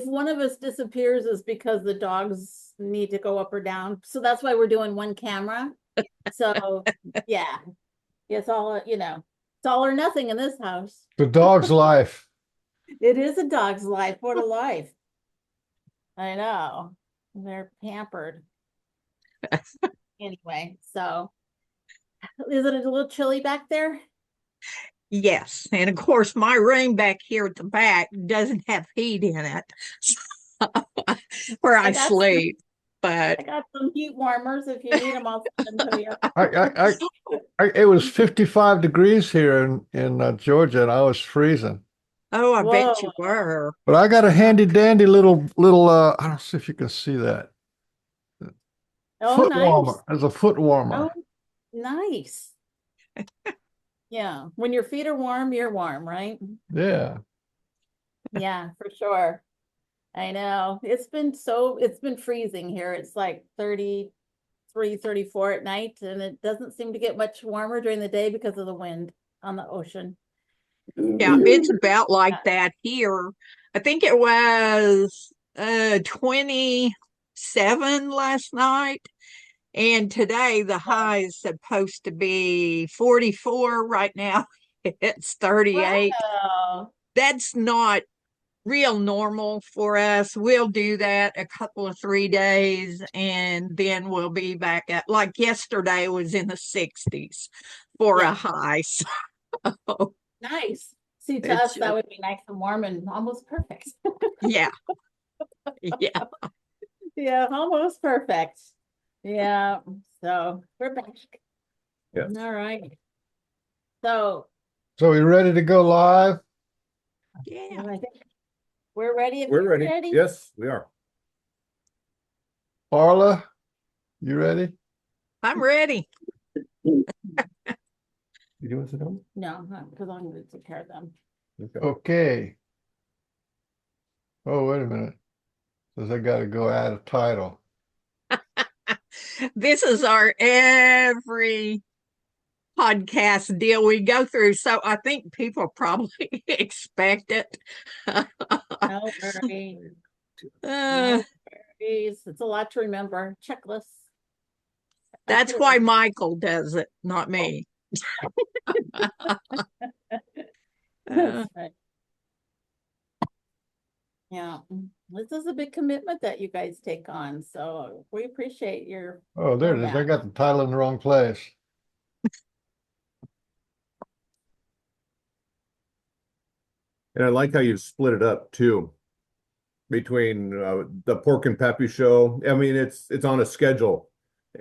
if one of us disappears, it's because the dogs need to go up or down. So that's why we're doing one camera. So yeah, it's all, it's all or nothing in this house. The dog's life. It is a dog's life. What a life. I know. They're pampered. Anyway, so is it a little chilly back there? Yes. And of course, my room back here at the back doesn't have heat in it where I sleep. But I got some heat warmers. If you need them, I'll send them to you. It was 55 degrees here in Georgia, and I was freezing. oh, I bet Whoa. you were. But I got a handy dandy little I don't see if you can see that. Oh, Foot nice. warmer. There's a foot warmer. Oh, nice. Yeah. When your feet are warm, you're warm, right? Yeah. Yeah, for sure. I know. It's been freezing here. It's like 33, 34 at night, and it doesn't seem to get much warmer during the day because of the wind on the ocean. Yeah, it's about like that here. I think it was 27 last night. And today the high is supposed to be 44. Right now it's 38. Wow. That's not real normal for us. We'll do that a couple of 3 days and then we'll be back at, like yesterday was in the 60s for a high. So nice. See, to us, that would be nice and warm and almost perfect. yeah. Yeah. Yeah, almost perfect. Yeah. So we're back. Yeah. All right. So we ready to go live? Yeah. I think we're ready. We're ready. Yes, we are. Parla, you ready? I'm ready. You doing something? No, because I'm going to take care of them. Okay. Oh, wait a minute. Says I got to go add a title. This is our every podcast deal we go through. So I think people probably expect it. No worries. Uh, It's a lot to remember. Checklists. That's why Michael does it, not me. That's right. Yeah, this is a big commitment that you guys take on, so we appreciate your. Oh, there it is. I got the title in the wrong place. And I like how you split it up too, between the Pork and Peppy show. I mean, it's on a schedule,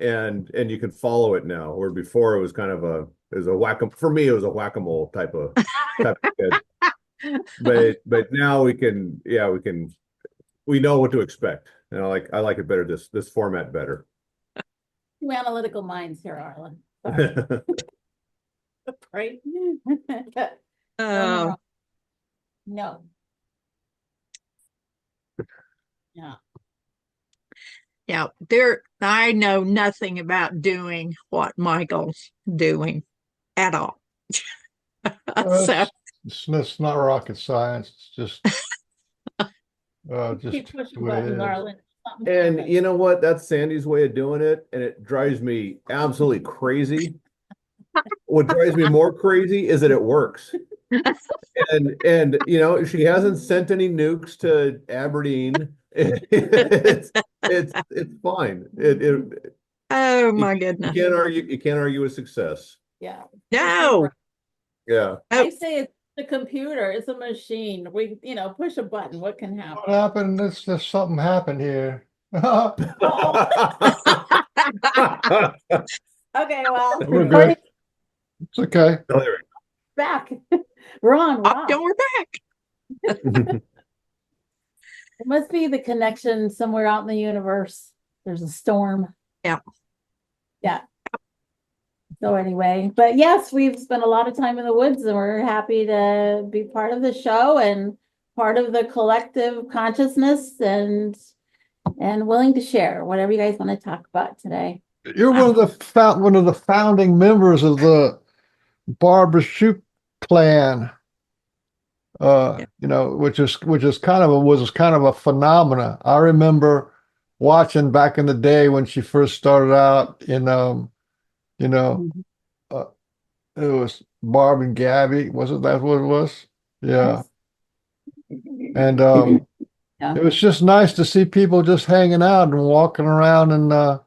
and you can follow it now. Where before it was kind of a for me it was a whack-a-mole type of kid. But now we know what to expect, and I like it better, this format better. Two analytical minds here, Arlen. Right? No. Yeah. Yeah, I know nothing about doing what Michael's doing at all. So it's not rocket science. It's just keep pushing buttons, Arlen. And you know what? That's Sandy's way of doing it, and it drives me absolutely crazy. What drives me more crazy is that it works. And she hasn't sent any nukes to Aberdeen. It's fine. Oh my goodness. You can't argue with success. Yeah. No. Yeah. I say it's a computer, it's a machine. We, push a button, what can happen? What happened? It's just something happened here. Okay, well, we're good. It's okay. Oh, there back. We're on. We're back. It must be the connection somewhere out in the universe. There's a storm. Yeah. Yeah. So anyway, but yes, we've spent a lot of time in the woods and we're happy to be part of the show and part of the collective consciousness and willing to share whatever you guys want to talk about today. You're one of the founding members of the Barbara Shoot clan. Yeah. which is kind of a phenomena. I remember watching back in the day when she first started out in you know, Mhm. uh, it was Barb and Gabby. Wasn't that what it was? Yeah. Yes. And Yeah. it was just nice to see people just hanging out and walking around and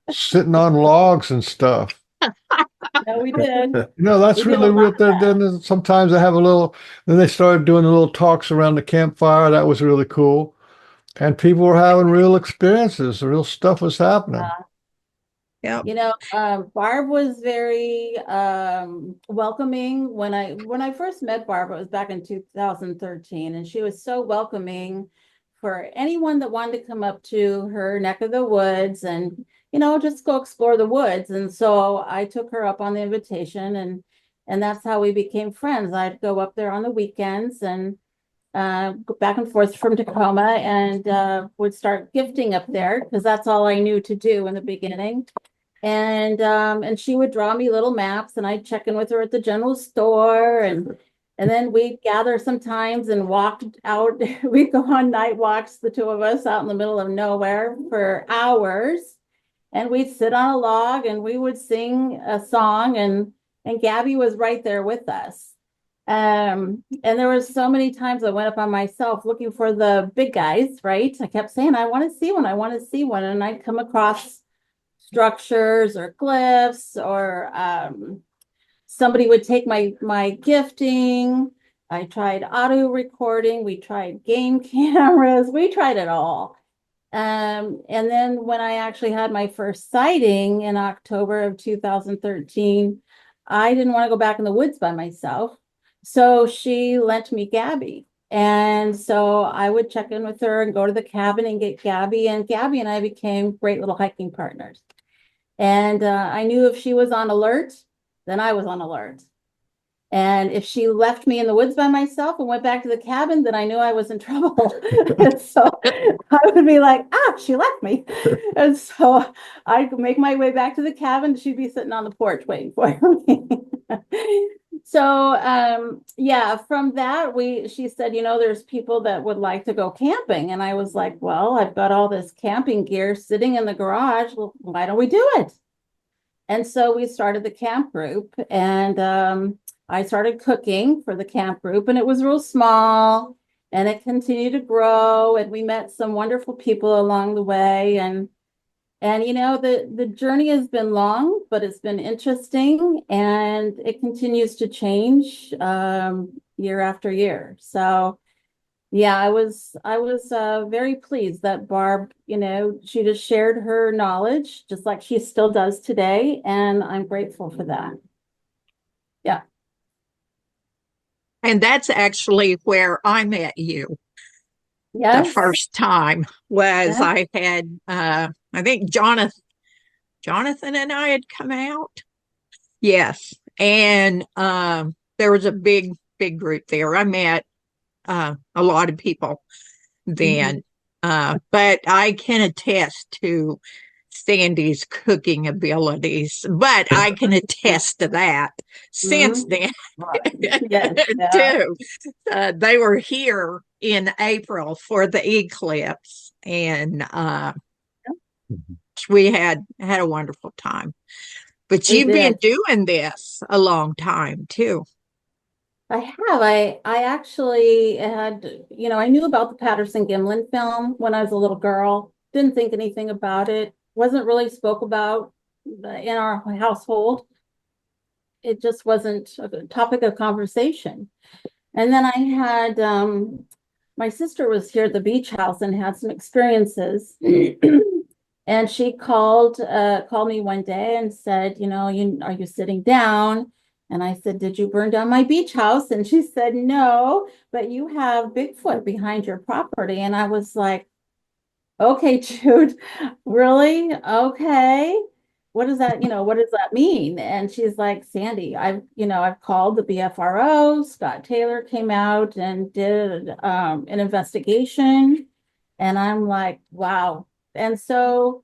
sitting on logs and stuff. Yeah, we did. That's We did a really lot real. of that. Then sometimes they have a little, then they started doing the little talks around the campfire. That was really cool. And people were having real experiences. Real stuff was happening. Yep. Barb was very welcoming when I first met Barb. It was back in 2013, and she was so welcoming for anyone that wanted to come up to her neck of the woods and just go explore the woods. And so I took her up on the invitation, and that's how we became friends. I'd go up there on the weekends and go back and forth from Tacoma and would start gifting up there because that's all I knew to do in the beginning. And she would draw me little maps and I'd check in with her at the general store and then we'd gather sometimes and walk out. We'd go on night walks, the two of us out in the middle of nowhere for hours. And we'd sit on a log and we would sing a song and Gabby was right there with us. And there was so many times I went up on myself looking for the big guys, right? I kept saying, I want to see one, I want to see one. And I'd come across structures or glyphs or somebody would take my gifting. I tried auto recording, we tried game cameras, we tried it all. And then when I actually had my first sighting in October of 2013, I didn't want to go back in the woods by myself. So she lent me Gabby. And so I would check in with her and go to the cabin and get Gabby. And Gabby and I became great little hiking partners. And I knew if she was on alert, then I was on alert. And if she left me in the woods by myself and went back to the cabin, then I knew I was in trouble. And so I would be like, she left me. And so I'd make my way back to the cabin. She'd be sitting on the porch waiting for me. So yeah, from that she said, there's people that would like to go camping. And I was like, well, I've got all this camping gear sitting in the garage. Well, why don't we do it? And so we started the camp group and I started cooking for the camp group and it was real small and it continued to grow and we met some wonderful people along the way and the journey has been long, but it's been interesting and it continues to change year after year. So yeah, I was very pleased that Barb, she just shared her knowledge just like she still does today, and I'm grateful for that. Yeah. And that's actually where I met you the Yes. first time was Yeah. I had I think Jonathan and I had come out. Yes. And there was a big group there. I met a lot of people Mhm. then. But I can attest to Sandy's cooking abilities, but I can attest to that since Mhm. then Right. Yes. Yeah. too. They were here in April for the eclipse, and we had a wonderful time. But We you've been did. doing this a long time too. I have. I actually had, I knew about the Patterson Gimlin film when I was a little girl. Didn't think anything about it. Wasn't really spoke about in our household. It just wasn't a topic of conversation. And then I had my sister was here at the beach house and had some experiences. And she called me one day and said, are you sitting down? And I said, did you burn down my beach house? And she said, no, but you have Bigfoot behind your property. And I was like, okay, Jude, really? Okay. What does that mean? And she's like, Sandy, I've called the BFRO. Scott Taylor came out and did an investigation. And I'm like, wow. And so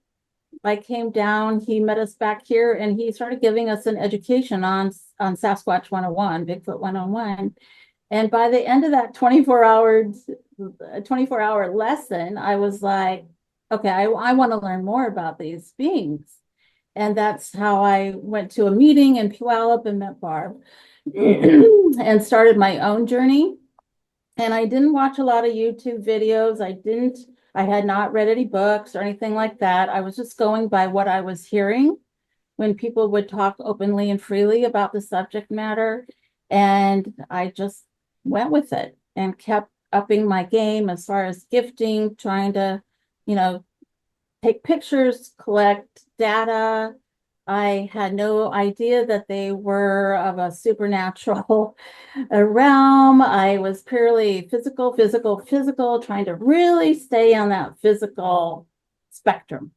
I came down, he met us back here and he started giving us an education on Sasquatch 101, Bigfoot 101. And by the end of that 24-hour lesson, I was like, okay, I want to learn more about these beings. And that's how I went to a meeting in Puyallup and met Barb and started my own journey. And I didn't watch a lot of YouTube videos. I had not read any books or anything like that. I was just going by what I was hearing when people would talk openly and freely about the subject matter. And I just went with it and kept upping my game as far as gifting, trying to, you know, take pictures, collect data. I had no idea that they were of a supernatural realm. I was purely physical, trying to really stay on that physical spectrum.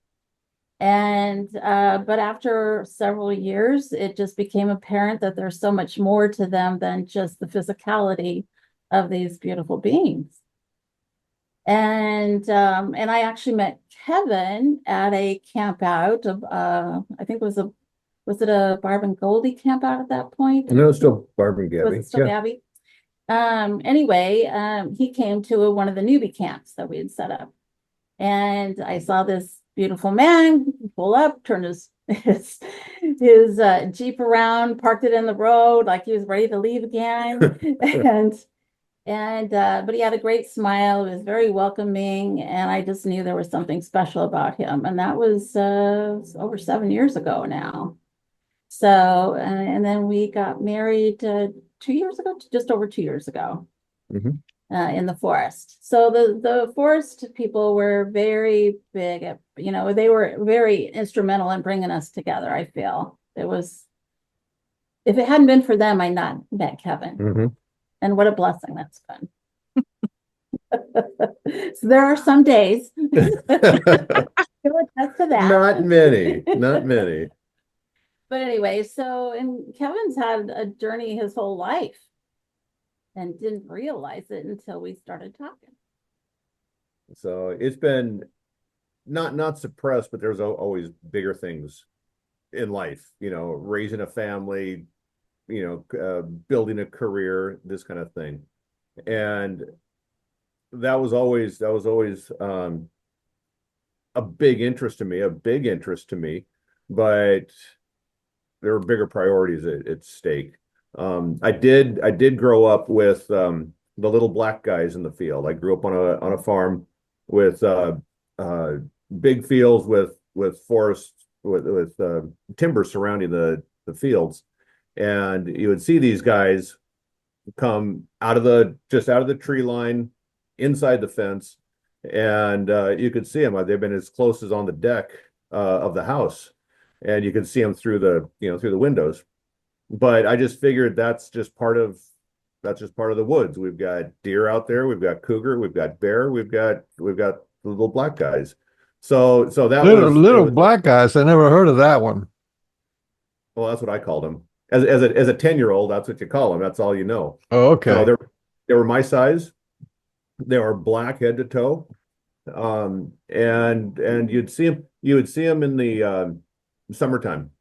And but after several years, it just became apparent that there's so much more to them than just the physicality of these beautiful beings. And I actually met Kevin at a camp out of I think was it a Barb and Goldie camp out at that point? No, it's still Barb and Was Gabby. it still Yeah. Gabby? Anyway, he came to one of the newbie camps that we had set up. And I saw this beautiful man pull up, turn his Jeep around, parked it in the road like he was ready to leave again. But he had a great smile, he was very welcoming, and I just knew there was something special about him. And that was over 7 years ago now. So, and then we got married 2 years ago, just over 2 years ago. Mhm. In the forest. So the forest people were very big at, they were very instrumental in bringing us together. I feel it was, if it hadn't been for them, I not met Kevin. Mhm. And what a blessing that's been. So there are some days. He'll attest to that. Not many, not many. But anyway, and Kevin's had a journey his whole life and didn't realize it until we started talking. So it's been not suppressed, but there's always bigger things in life, raising a family, building a career, this kind of thing. And that was always a big interest to me, but there were bigger priorities at stake. I did grow up with the little black guys in the field. I grew up on a farm with big fields with forests with timber surrounding the fields, and you would see these guys come just out of the tree line, inside the fence, and you could see them. They've been as close as on the deck of the house, and you could see them through the windows. But I just figured that's just part of the woods. We've got deer out there, we've got cougar, we've got bear, we've got the little black guys. So that little black guys. I never heard of that one. Well, that's what I called them. As a 10-year-old, that's what you call them. That's all you know. Oh, okay. So they were my size. They were black head to toe. And you would see them in the summertime.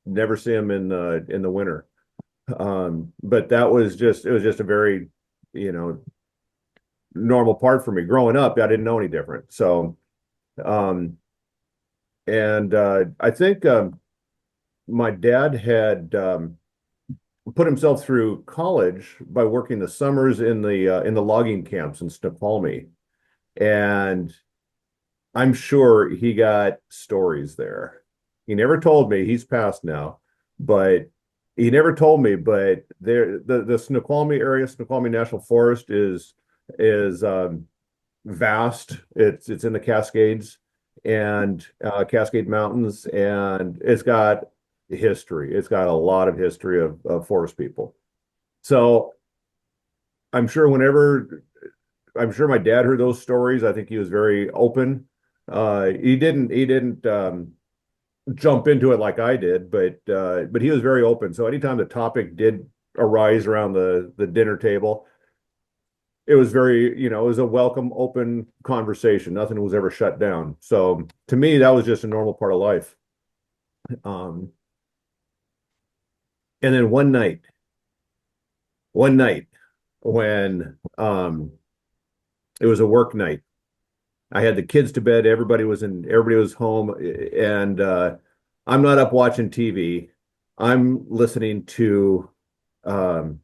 Never see them in the winter. But it was just a very, normal part for me growing up. I didn't know any different. So, I think my dad had put himself through college by working the summers in the logging camps in Snoqualmie, and I'm sure he got stories there. He never told me. He's passed now, but he never told me. But the Snoqualmie area, Snoqualmie National Forest is vast. It's in the Cascades and Cascade Mountains, and it's got history. It's got a lot of history of forest people. So I'm sure my dad heard those stories. I think he was very open. He didn't jump into it like I did, but he was very open. So anytime the topic did arise around the dinner table, it was it was a welcome, open conversation. Nothing was ever shut down. So to me, that was just a normal part of life. And then one night, one night when it was a work night. I had the kids to bed, everybody was home, and I'm not up watching TV. I'm listening to um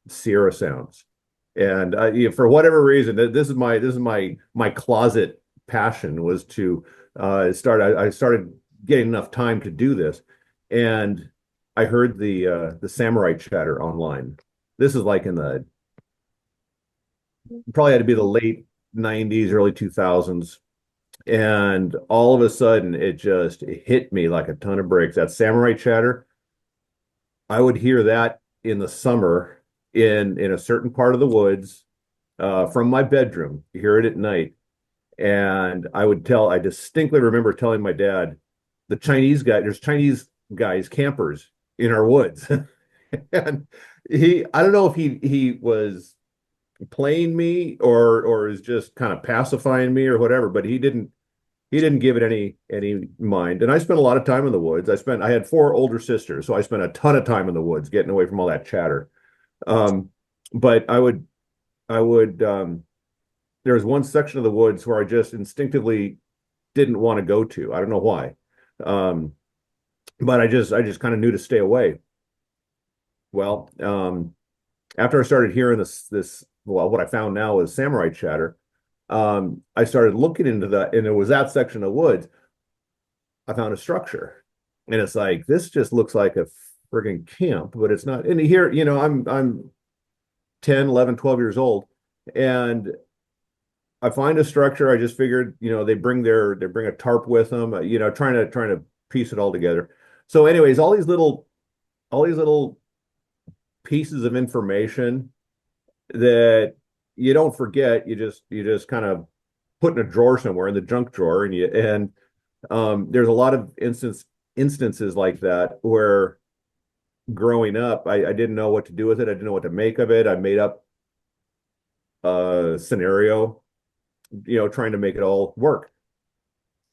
Sierra sounds. And for whatever reason, this is my closet passion was to start. I started getting enough time to do this, and I heard the samurai chatter online. This is like in the probably had to be the late 90s, early 2000s. And all of a sudden, it hit me like a ton of bricks. That samurai chatter, I would hear that in the summer in a certain part of the woods from my bedroom. You hear it at night. And I distinctly remember telling my dad, there's Chinese guys, campers in our woods. And I don't know if he was playing me or is just kind of pacifying me or whatever, but he didn't give it any mind. And I spent a lot of time in the woods. I had four older sisters, so I spent a ton of time in the woods getting away from all that chatter. Um, but I would there was one section of the woods where I just instinctively didn't want to go to. I don't know why. Um, but I just kind of knew to stay away. Well, after I started hearing well, what I found now is samurai chatter. I started looking into that, and it was that section of woods. I found a structure, and it's like this just looks like a frigging camp, but it's not. And here, I'm 10, 11, 12 years old, and I find a structure. I just figured, they bring a tarp with them, trying to piece it all together. So, anyways, all these little pieces of information that you don't forget, you just kind of put in a drawer somewhere in the junk drawer, and there's a lot of instances like that where growing up, I didn't know what to do with it. I didn't know what to make of it. I made up a scenario, trying to make it all work.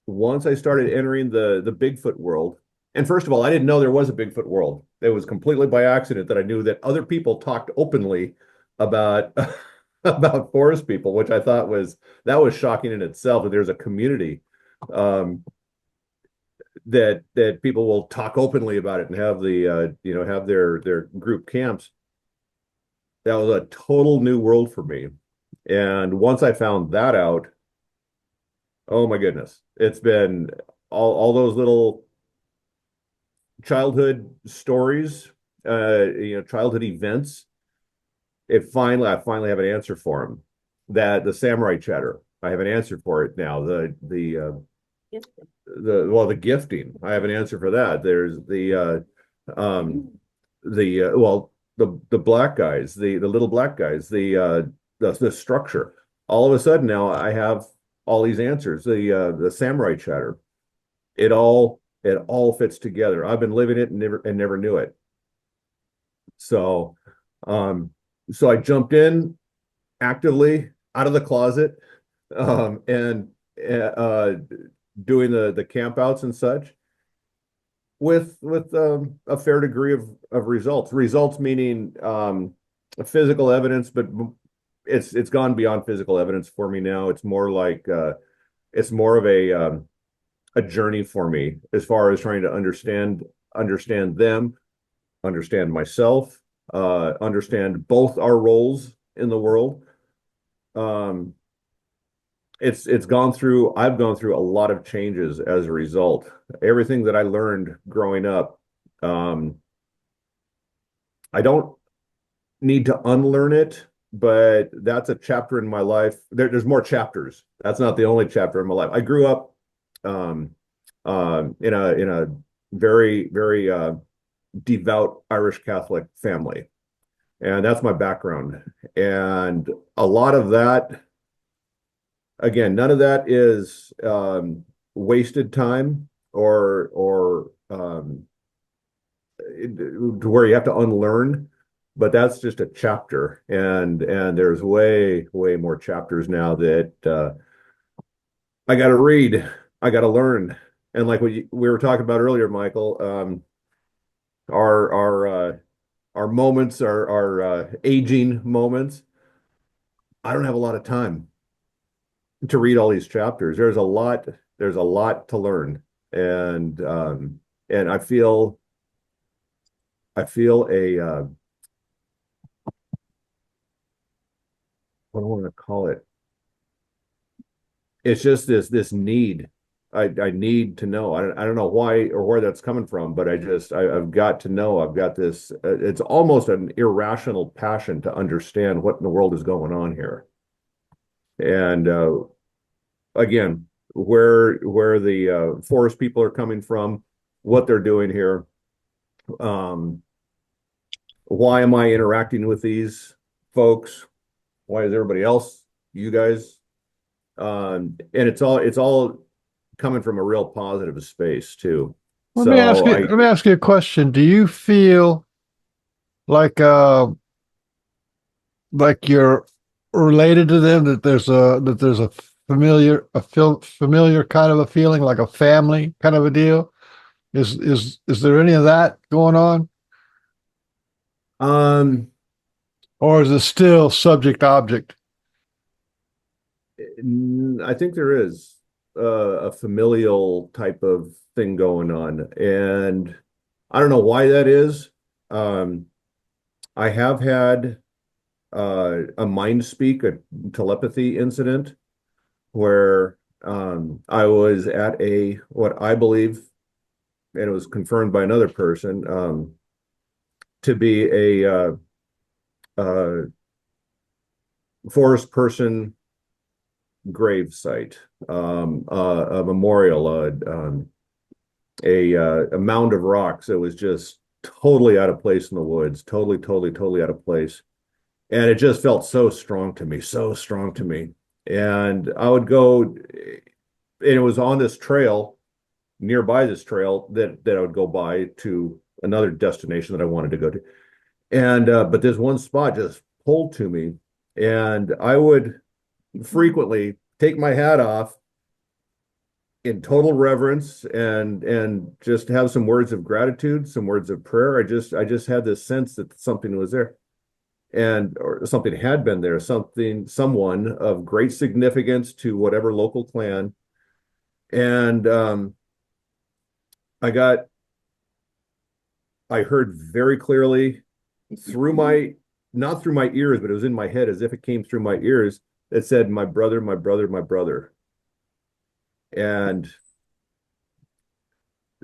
Once I started entering the Bigfoot world, and first of all, I didn't know there was a Bigfoot world. It was completely by accident that I knew that other people talked openly about about forest people, which I thought was shocking in itself. That there's a community um, that people will talk openly about it and have have their group camps. That was a total new world for me. And once I found that out, oh my goodness, it's been all those little childhood stories, childhood events. I finally have an answer for them. That the samurai chatter, I have an answer for it now. The gifting, I have an answer for that. There's the black guys, the little black guys, the structure. All of a sudden now I have all these answers. The samurai chatter. It all fits together. I've been living it and never knew it. So um so I jumped in actively out of the closet, and uh doing the camp outs and such with a fair degree of results. Results meaning physical evidence, but it's gone beyond physical evidence for me now. It's more like it's more of a journey for me as far as trying to understand them, understand myself, understand both our roles in the world. Um, I've gone through a lot of changes as a result. Everything that I learned growing up, um, I don't need to unlearn it, but that's a chapter in my life. There's more chapters. That's not the only chapter in my life. I grew up um, in a very, very devout Irish Catholic family, and that's my background. And a lot of that, again, none of that is wasted time or to where you have to unlearn, but that's just a chapter, and there's way more chapters now that I got to read, I got to learn, and like we were talking about earlier, Michael, our our moments, our aging moments. I don't have a lot of time to read all these chapters. There's a lot to learn. And I feel a what do I want to call it? It's just this need. I need to know. I don't know why or where that's coming from, but I've got to know. I've got this. It's almost an irrational passion to understand what in the world is going on here. And again, where the forest people are coming from, what they're doing here. Why am I interacting with these folks? Why is everybody else, you guys? And it's all coming from a real positive space too. Let me ask you, let me ask you a question. Do you feel like you're related to them, that there's a familiar kind of a feeling, like a family kind of a deal? Is there any of that going on? Or is it still subject object? I think there is a familial type of thing going on, and I don't know why that is. I have had a mind speak, a telepathy incident where I was at what I believe, and it was confirmed by another person, to be a forest person grave site, a memorial, a mound of rocks that was just totally out of place in the woods, totally out of place. And it just felt so strong to me, so strong to me. And I would go, and it was on this trail, nearby this trail that I would go by to another destination that I wanted to go to. And but this one spot just pulled to me, and I would frequently take my hat off in total reverence and just have some words of gratitude, some words of prayer. I just had this sense that something was there, and or something had been there, someone of great significance to whatever local clan. And I heard very clearly through not through my ears, but it was in my head as if it came through my ears. It said, "My brother, my brother, my brother." And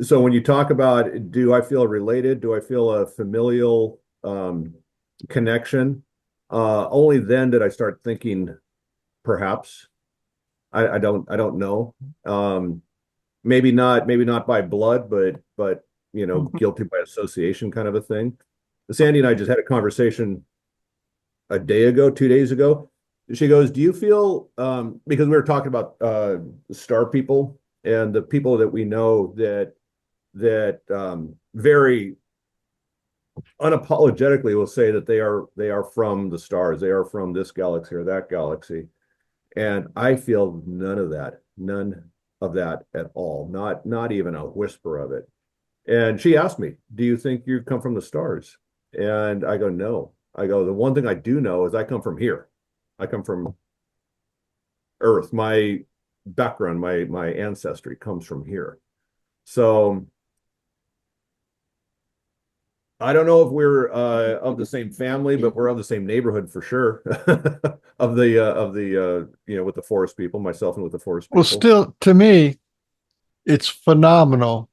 so when you talk about, do I feel related? Do I feel a familial connection? Only then did I start thinking, perhaps. I don't know. Maybe not by blood, but guilty by association kind of a thing. Sandy and I just had a conversation a day ago, 2 days ago. She goes, "Do you feel?" Because we were talking about star people and the people that we know that very unapologetically will say that they are from the stars, they are from this galaxy or that galaxy, and I feel none of that at all, not even a whisper of it. And she asked me, "Do you think you come from the stars?" And I go, "No." I go, "The one thing I do know is I come from here. I come from Earth. My background, my ancestry comes from here." So I don't know if we're of the same family, but we're of the same neighborhood for sure. Of the with the forest people, myself and with the forest people. Well, still, to me, it's phenomenal.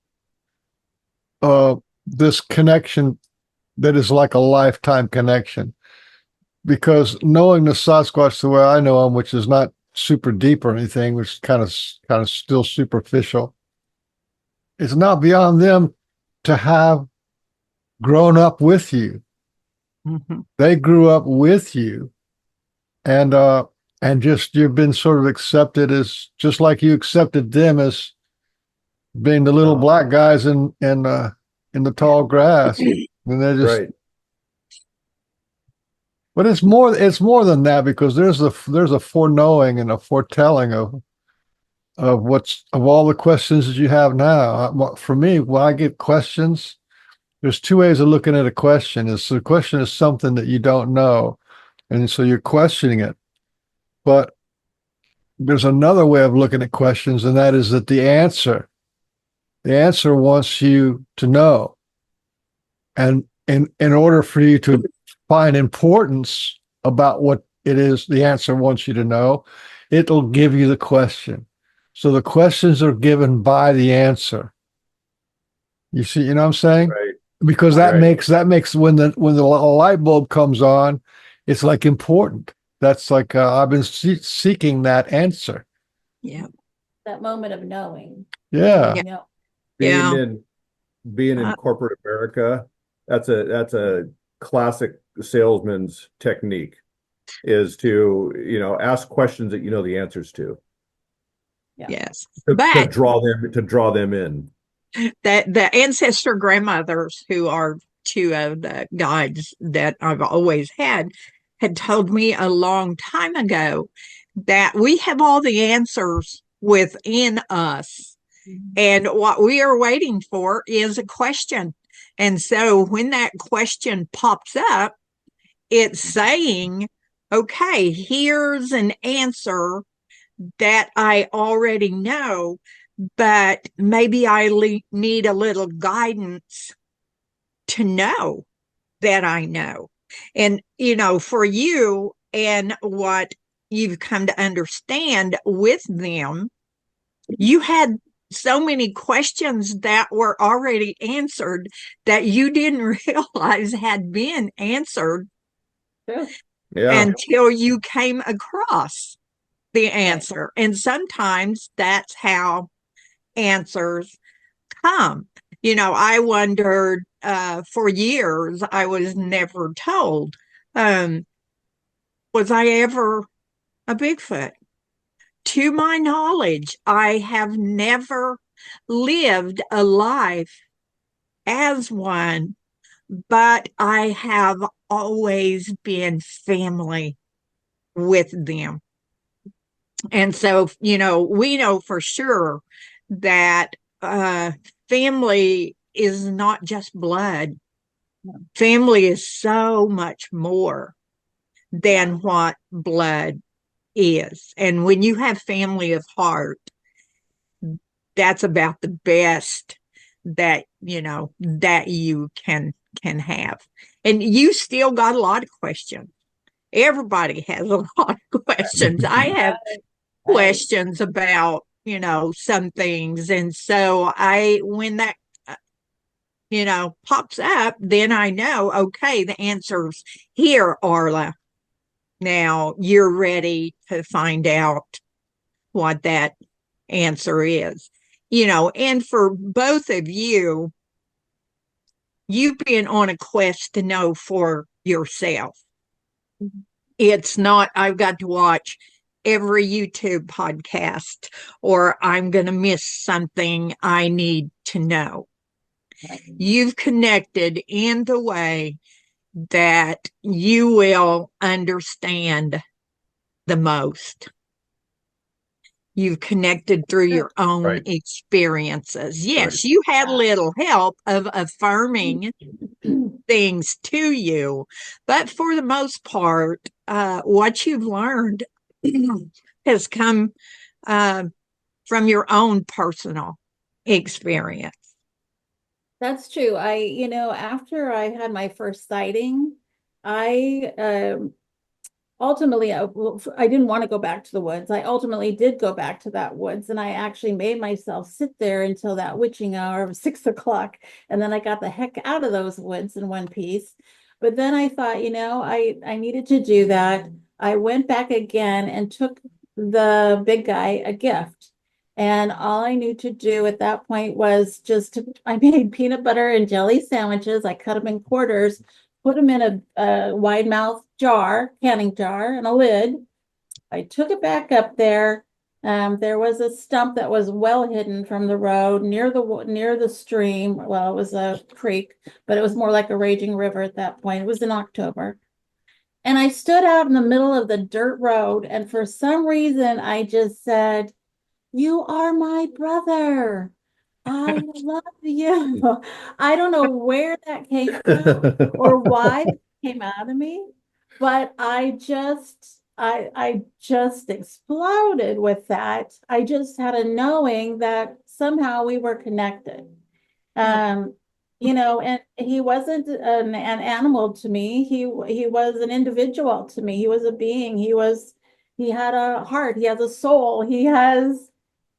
This connection that is like a lifetime connection, because knowing the Sasquatch the way I know him, which is not super deep or anything, which is kind of still superficial, it's not beyond them to have grown up with you. Mm-hmm. They grew up with you, and just you've been sort of accepted as, just like you accepted them as being the little black guys in the tall grass, and they're just right. But it's more than that, because there's a foreknowing and a foretelling of all the questions that you have now. For me, when I get questions, there's two ways of looking at a question. Is the question is something that you don't know, and so you're questioning it. But there's another way of looking at questions, and that is that the answer wants you to know. And in order for you to find importance about what it is the answer wants you to know, it'll give you the question. So the questions are given by the answer. You see, you know what I'm saying? Right. Because Right. that makes when the light bulb comes on, it's like important. That's like I've been seeking that answer. Yeah. That moment of knowing. Yeah. You know, Being Yeah. in being in Uh, corporate America, that's a classic salesman's technique, is to, ask questions that you know the answers to, yes. to But draw them in. that the ancestor grandmothers, who are two of the guides that I've always had told me a long time ago that we have all the answers within us. And what we are waiting for is a question. And so when that question pops up, it's saying, okay, here's an answer that I already know, but maybe I need a little guidance to know that I know. And, for you and what you've come to understand with them, you had so many questions that were already answered that you didn't realize had been answered true. Yeah. until you came across the answer. And sometimes that's how answers come. I wondered for years, I was never told, was I ever a Bigfoot? To my knowledge, I have never lived a life as one, but I have always been family with them. And so, we know for sure that family is not just blood. Family is so much more than what blood is. And when you have family of heart, that's about the best that that you can have. And you still got a lot of questions. Everybody has a lot of questions. I have questions about some things, and so when that pops up, then I know, okay, the answer's here, Arla. Now you're ready to find out what that answer is. And for both of you, you've been on a quest to know for yourself. It's not, I've got to watch every YouTube podcast or I'm going to miss something I need to know. You've connected in the way that you will understand the most. You've connected through your own Right. experiences. Yes, Right. you had a little help of affirming things to you, but for the most part, what you've learned has come from your own personal experience. That's true. After I had my first sighting, I ultimately, I didn't want to go back to the woods. I ultimately did go back to that woods, and I actually made myself sit there until that witching hour of 6 o'clock. And then I got the heck out of those woods in one piece. But then I thought, I needed to do that. I went back again and took the big guy a gift. And all I knew to do at that point was I made peanut butter and jelly sandwiches. I cut them in quarters, put them in a wide mouth jar, canning jar, and a lid. I took it back up there. There was a stump that was well hidden from the road near the stream. Well, it was a creek, but it was more like a raging river at that point. It was in October. And I stood out in the middle of the dirt road, and for some reason, I just said, "You are my brother." I love you. I don't know where that came from or why it came out of me, but I just exploded with that. I just had a knowing that somehow we were connected. Yeah. Um, and he wasn't an animal to me. He was an individual to me. He was a being. He had a heart. He has a soul. He has,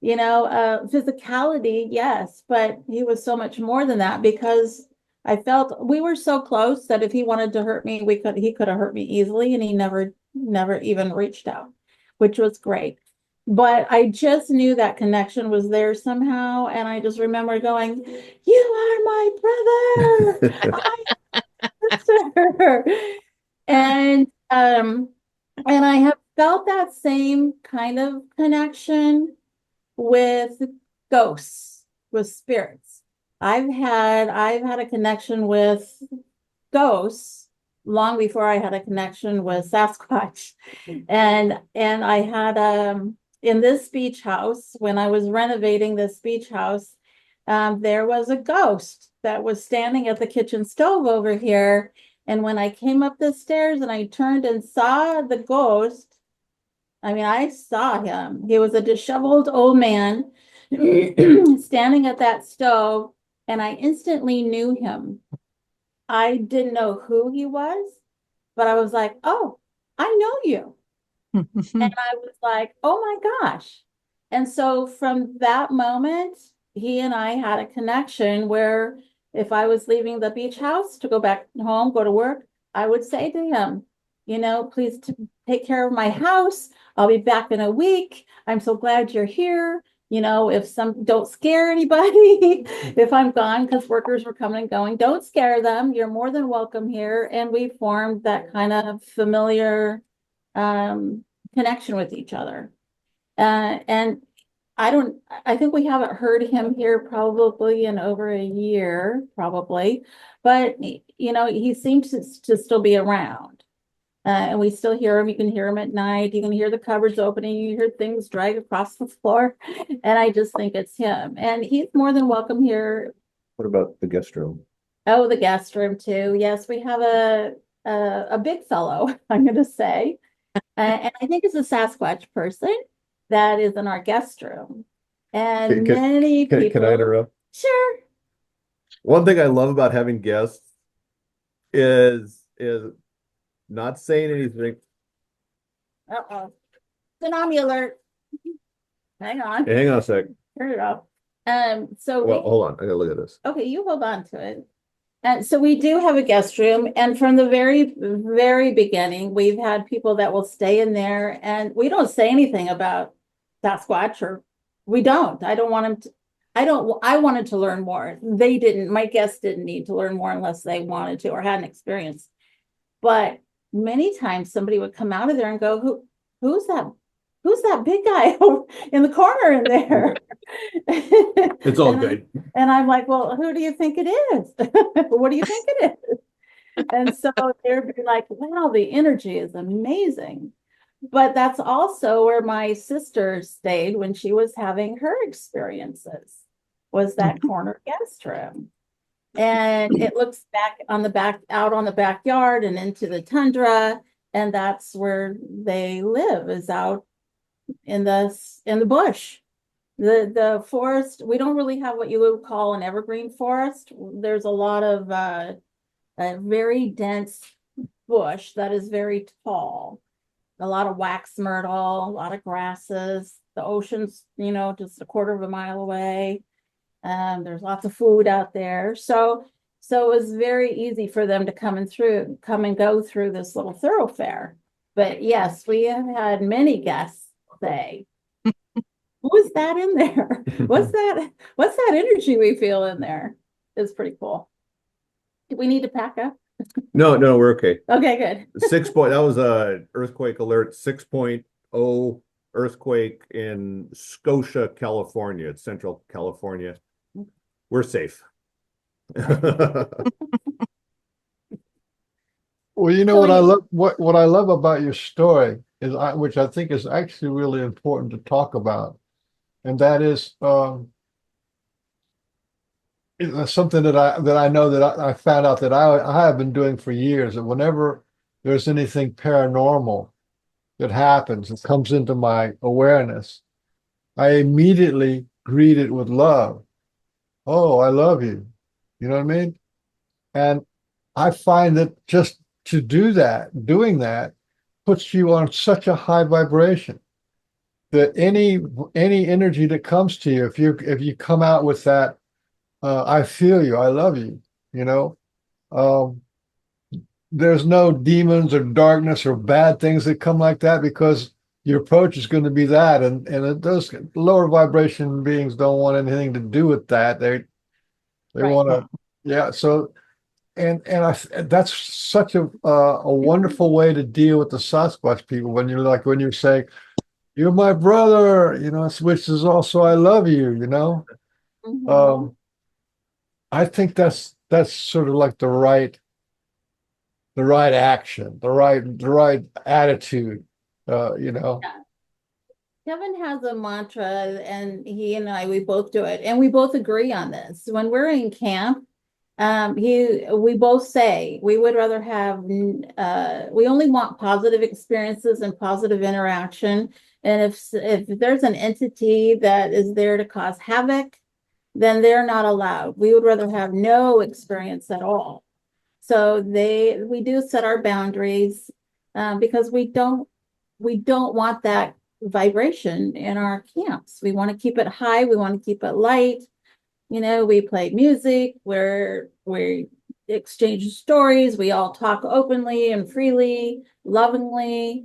physicality, yes, but he was so much more than that because I felt we were so close that if he wanted to hurt me, he could have hurt me easily, and he never even reached out, which was great. But I just knew that connection was there somehow. And I just remember going, "You are my brother, my sister." And and I have felt that same kind of connection with ghosts, with spirits. I've had a connection with ghosts long before I had a connection with Sasquatch. And I had in this beach house, when I was renovating this beach house, there was a ghost that was standing at the kitchen stove over here. And when I came up the stairs and I turned and saw the ghost, I mean, I saw him. He was a disheveled old man standing at that stove, and I instantly knew him. I didn't know who he was, but I was like, "Oh, I know you." And I was like, "Oh my gosh." And so from that moment, he and I had a connection where if I was leaving the beach house to go back home, go to work, I would say to him, "Please take care of my house. I'll be back in a week. I'm so glad you're here. If don't scare anybody if I'm gone, because workers were coming and going, don't scare them. You're more than welcome here." And we formed that kind of familiar um, connection with each other. And I think we haven't heard him here probably in over a year, probably, but he seems to still be around. And we still hear him. You can hear him at night. You can hear the cupboards opening. You hear things drag across the floor. And I just think it's him. And he's more than welcome here. What about the guest room? Oh, the guest room too. Yes, we have a big fellow, I'm going to say. And I think it's a Sasquatch person that is in our guest room. And many Can I people. interrupt? Sure. One thing I love about having guests is not saying anything. Uh-oh. Tsunami alert. Hang on. Hey, hang on a sec. Turn it off. So Well, hold on. I gotta look at this. okay, you hold on to it. And so we do have a guest room, and from the very, very beginning, we've had people that will stay in there, and we don't say anything about Sasquatch, or we don't. I don't want them to. I wanted to learn more. They didn't. My guests didn't need to learn more unless they wanted to or had an experience. But many times somebody would come out of there and go, who's that? Who's that big guy in the corner in there?" It's all And good. and I'm like, "Well, who do you think it is? What do you think it is?" And so they'd be like, "Wow, the energy is amazing." But that's also where my sister stayed when she was having her experiences, was that corner guest room. And it looks out on the backyard and into the tundra. And that's where they live, is out in the bush. The forest, we don't really have what you would call an evergreen forest. There's a lot of a very dense bush that is very tall. A lot of wax myrtle, a lot of grasses. The ocean's, just a quarter of a mile away. There's lots of food out there. So it was very easy for them to come and go through this little thoroughfare. But yes, we have had many guests say, "Who's that in there? What's that energy we feel in there?" It's pretty cool. Do we need to pack up? No, we're okay. Okay, good. 6 point. That was a earthquake alert. 6.0 earthquake in Scotia, California. It's Central California. We're safe. Well, what I love about your story is which I think is actually really important to talk about, and that is it's something that I know that I found out that I have been doing for years. That whenever there's anything paranormal that happens, that comes into my awareness, I immediately greet it with love. Oh, I love you. You know what I mean? And I find that just to do that, doing that, puts you on such a high vibration that any energy that comes to you, if you come out with that, I feel you, I love you, you know, um, there's no demons or darkness or bad things that come like that because your approach is going to be that, and those lower vibration beings don't want anything to do with that. They Right. want to, yeah. So that's such a wonderful way to deal with the Sasquatch people when you're saying you're my brother, which is also I love you, Mhm. Um, I think that's sort of like the right action, the right attitude, Yeah. Kevin has a mantra, and he and I, we both do it, and we both agree on this. When we're in camp, we both say we would rather have, we only want positive experiences and positive interaction. And if there's an entity that is there to cause havoc, then they're not allowed. We would rather have no experience at all. So we do set our boundaries, because we don't want that vibration in our camps. We want to keep it high. We want to keep it light. We play music where we exchange stories. We all talk openly and freely, lovingly.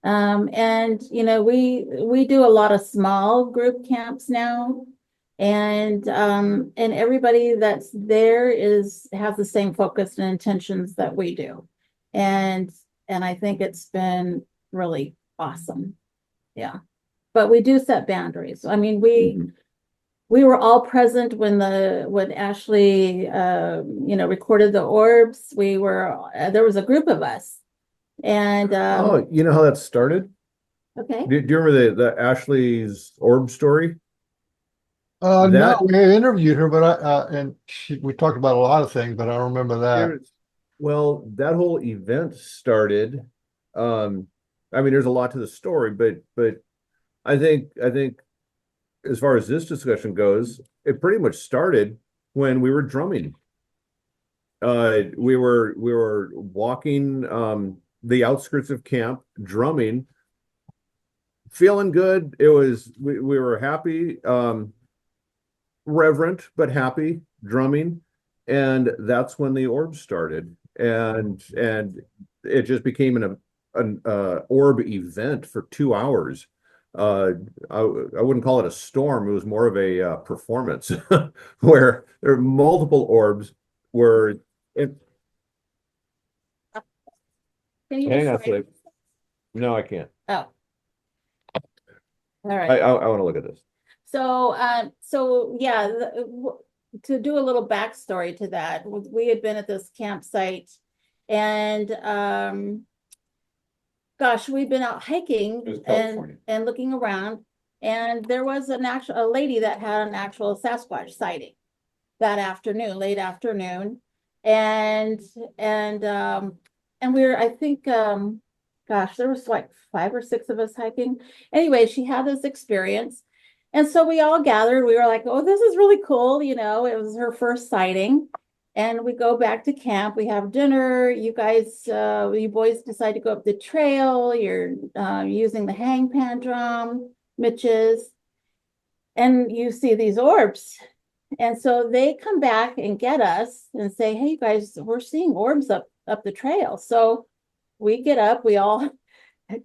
And we do a lot of small group camps now. And everybody that's there has the same focus and intentions that we do. And and I think it's been really awesome. Yeah. But we do set boundaries. I mean, we were all present when Ashley recorded the orbs. There was a group of us. And Oh, you know how that started? okay. Do you remember the Ashley's orb story? No, That we interviewed her, but we talked about a lot of things, but I don't remember that. there's well, that whole event started. Um, I mean, there's a lot to the story, but I think as far as this discussion goes, it pretty much started when we were drumming. We were walking the outskirts of camp, drumming, feeling good. We were happy, reverent but happy, drumming, and that's when the orb started, and it just became an orb event for 2 hours. I wouldn't call it a storm. It was more of a performance where there are multiple orbs where it, Can you hang on, describe? Flip. No, I can't. Oh, all I right. I want to look at this. So yeah, to do a little backstory to that, we had been at this campsite, and gosh, we've been out It was hiking California. and looking around, and there was a lady that had an actual Sasquatch sighting that afternoon, late afternoon. And and um and we were, I think, gosh, there was like 5 or 6 of us hiking. Anyway, she had this experience. And so we all gathered. We were like, oh, this is really cool. It was her first sighting. And we go back to camp. We have dinner. You boys decide to go up the trail. You're using the hang pan drum, Mitch's, and you see these orbs. And so they come back and get us and say, hey, you guys, we're seeing orbs up the trail. So we get up, we all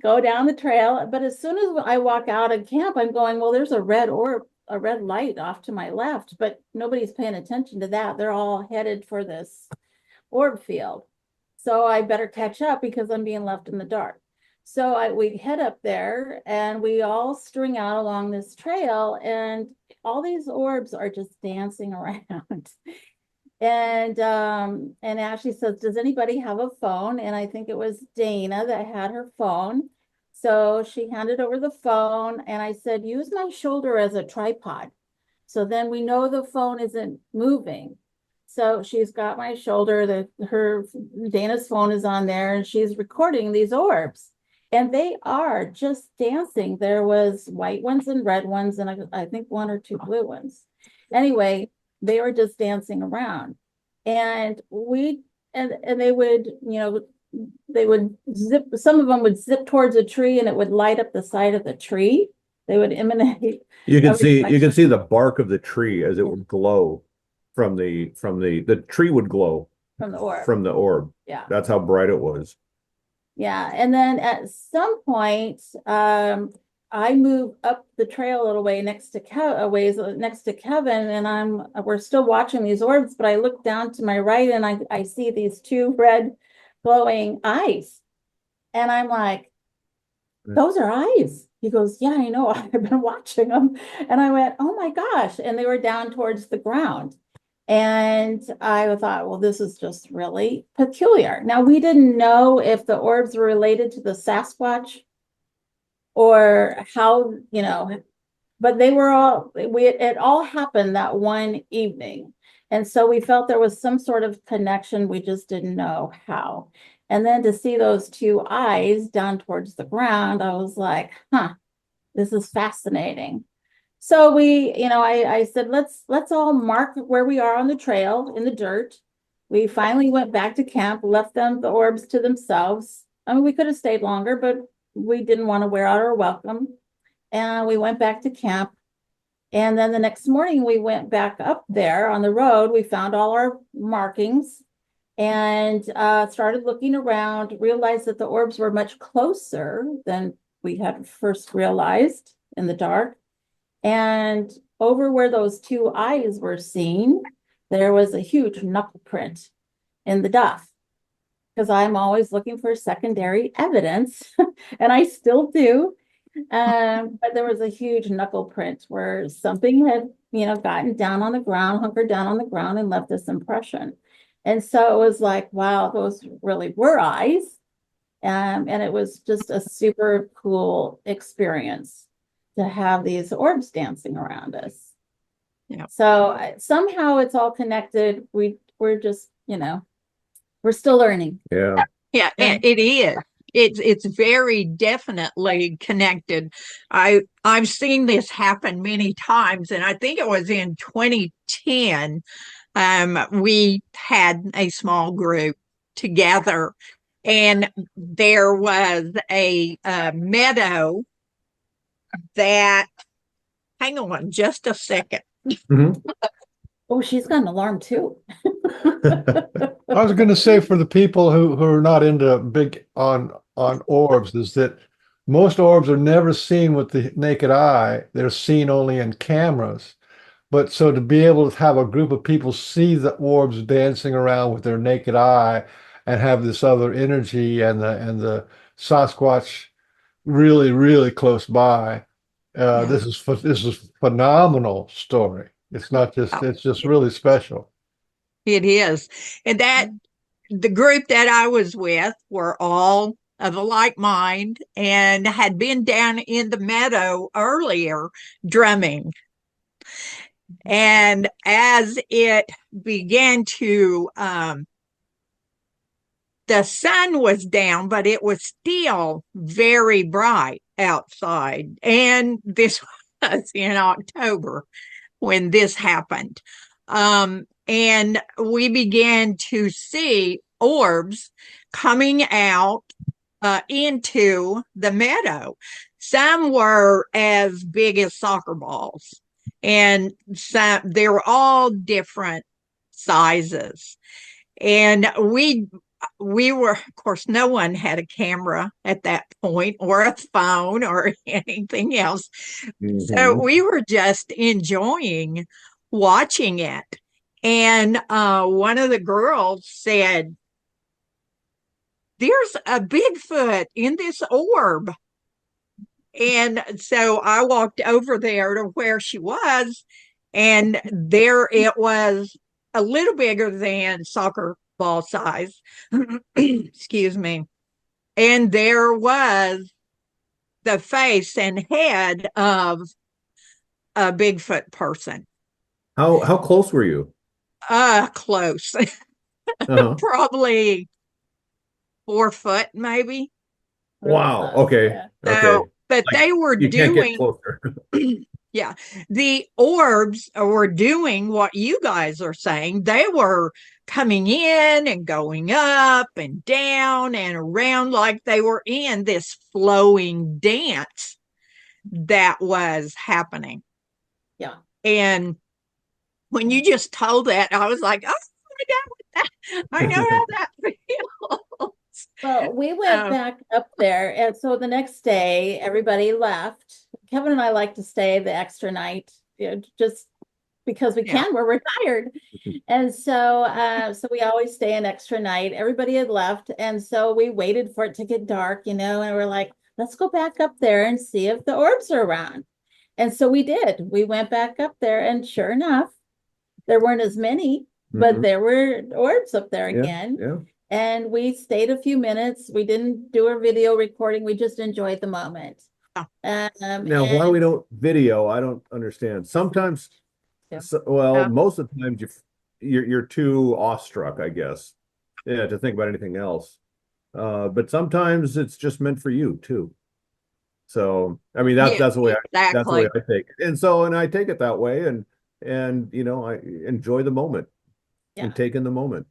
go down the trail. But as soon as I walk out of camp, I'm going, well, there's a red orb, a red light off to my left, but nobody's paying attention to that. They're all headed for this orb field. So I better catch up because I'm being left in the dark. So we head up there and we all string out along this trail, and all these orbs are just dancing around. And Ashley says, does anybody have a phone? And I think it was Dana that had her phone. So she handed over the phone, and I said, use my shoulder as a tripod. So then we know the phone isn't moving. So she's got my shoulder, her Dana's phone is on there, and she's recording these orbs. And they are just dancing. There was white ones and red ones, and I think one or two blue ones. Anyway, they were just dancing around. And they would, they would zip, some of them would zip towards a tree and it would light up the side of the tree. They would emanate. You can see reflection the bark of the tree as it would glow from the tree would glow from the orb. from the orb. Yeah. That's how bright it was. Yeah. And then at some point, I moved up the trail a little way next to Kevin, and we're still watching these orbs, but I look down to my right and I see these two red glowing eyes. And I'm like, those are eyes. He goes, yeah, I know. I've been watching them. And I went, oh my gosh. And they were down towards the ground. And I thought, well, this is just really peculiar. Now, we didn't know if the orbs were related to the Sasquatch or how, but it all happened that one evening. And so we felt there was some sort of connection. We just didn't know how. And then to see those two eyes down towards the ground, I was like, this is fascinating. So I said, let's all mark where we are on the trail in the dirt. We finally went back to camp, left the orbs to themselves. I mean, we could have stayed longer, but we didn't want to wear out our welcome. And we went back to camp. And then the next morning we went back up there on the road. We found all our markings and started looking around, realized that the orbs were much closer than we had first realized in the dark. And over where those two eyes were seen, there was a huge knuckle print in the duff. Because I'm always looking for secondary evidence, and I still do. But there was a huge knuckle print where something had, gotten down on the ground, hunkered down on the ground, and left this impression. And so it was like, wow, those really were eyes. And it was just a super cool experience to have these orbs dancing around us. Yeah. So somehow it's all connected. We're just, we're still learning. Yeah. Yeah, it is. It's very definitely connected. I've seen this happen many times, and I think it was in 2010. We had a small group together, and there was a meadow that. Hang on, just a second. Mhm. Oh, she's got an alarm too. I was going to say for the people who are not into big on orbs is that most orbs are never seen with the naked eye. They're seen only in cameras. But so to be able to have a group of people see the orbs dancing around with their naked eye and have this other energy and the Sasquatch really, really close by. This is phenomenal story. It's not just, it's just really special. It is. And that the group that I was with were all of a like mind and had been down in the meadow earlier drumming. And as it began to, the sun was down, but it was still very bright outside. And this was in October when this happened. And we began to see orbs coming out into the meadow. Some were as big as soccer balls, and they were all different sizes. And we were, of course, no one had a camera at that point or a phone or anything else. Mm-hmm. So we were just enjoying watching it. And one of the girls said, "There's a Bigfoot in this orb." And so I walked over there to where she was, and there it was, a little bigger than soccer ball size. Excuse me. And there was the face and head of a Bigfoot person. How close were you? Close. Uh-huh. Probably 4 foot, maybe. Really Wow. close. Okay. Yeah. Okay. So, but Like they were you can't get doing, closer. yeah, the orbs were doing what you guys are saying. They were coming in and going up and down and around like they were in this flowing dance that was happening. Yeah. And when you just told that, I was like, oh, I know how that feels. Well, we went So, back up there, and so the next day, everybody left. Kevin and I like to stay the extra night, just because we yeah, can. We're retired, and so we always stay an extra night. Everybody had left, and so we waited for it to get dark, and we're like, let's go back up there and see if the orbs are around. And so we did. We went back up there, and sure enough, there weren't as many, but Mhm. there were orbs up there Yeah. again. Yeah. And we stayed a few minutes. We didn't do a video recording. We just enjoyed the moment. yeah, Now, why And we don't video, I don't understand. Sometimes, yeah, well, yeah, most of the times you're too awestruck, I guess, yeah, to think about anything else. But sometimes it's just meant for you too. So, I mean, yeah, that's the way exactly. I take it. And I take it that way, and I enjoy the moment yeah. and take in the moment.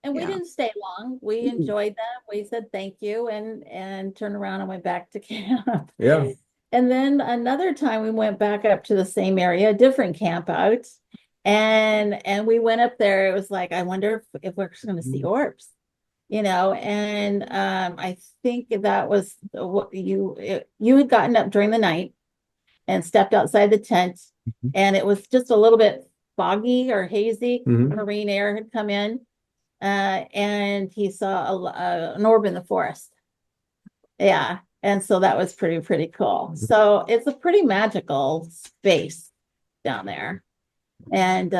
And we Yeah, didn't stay long. We enjoyed them. We said thank you and turned around and went back to camp. Yeah. And then another time we went back up to the same area, a different camp out. And we went up there. It was like, I wonder if we're going to see orbs, and I think that was what you had gotten up during the night and stepped outside the tent, and it was just a little bit foggy or hazy. Mhm. Marine air had come in, and he saw an orb in the forest. Yeah, and so that was pretty cool. So it's a pretty magical space down there. And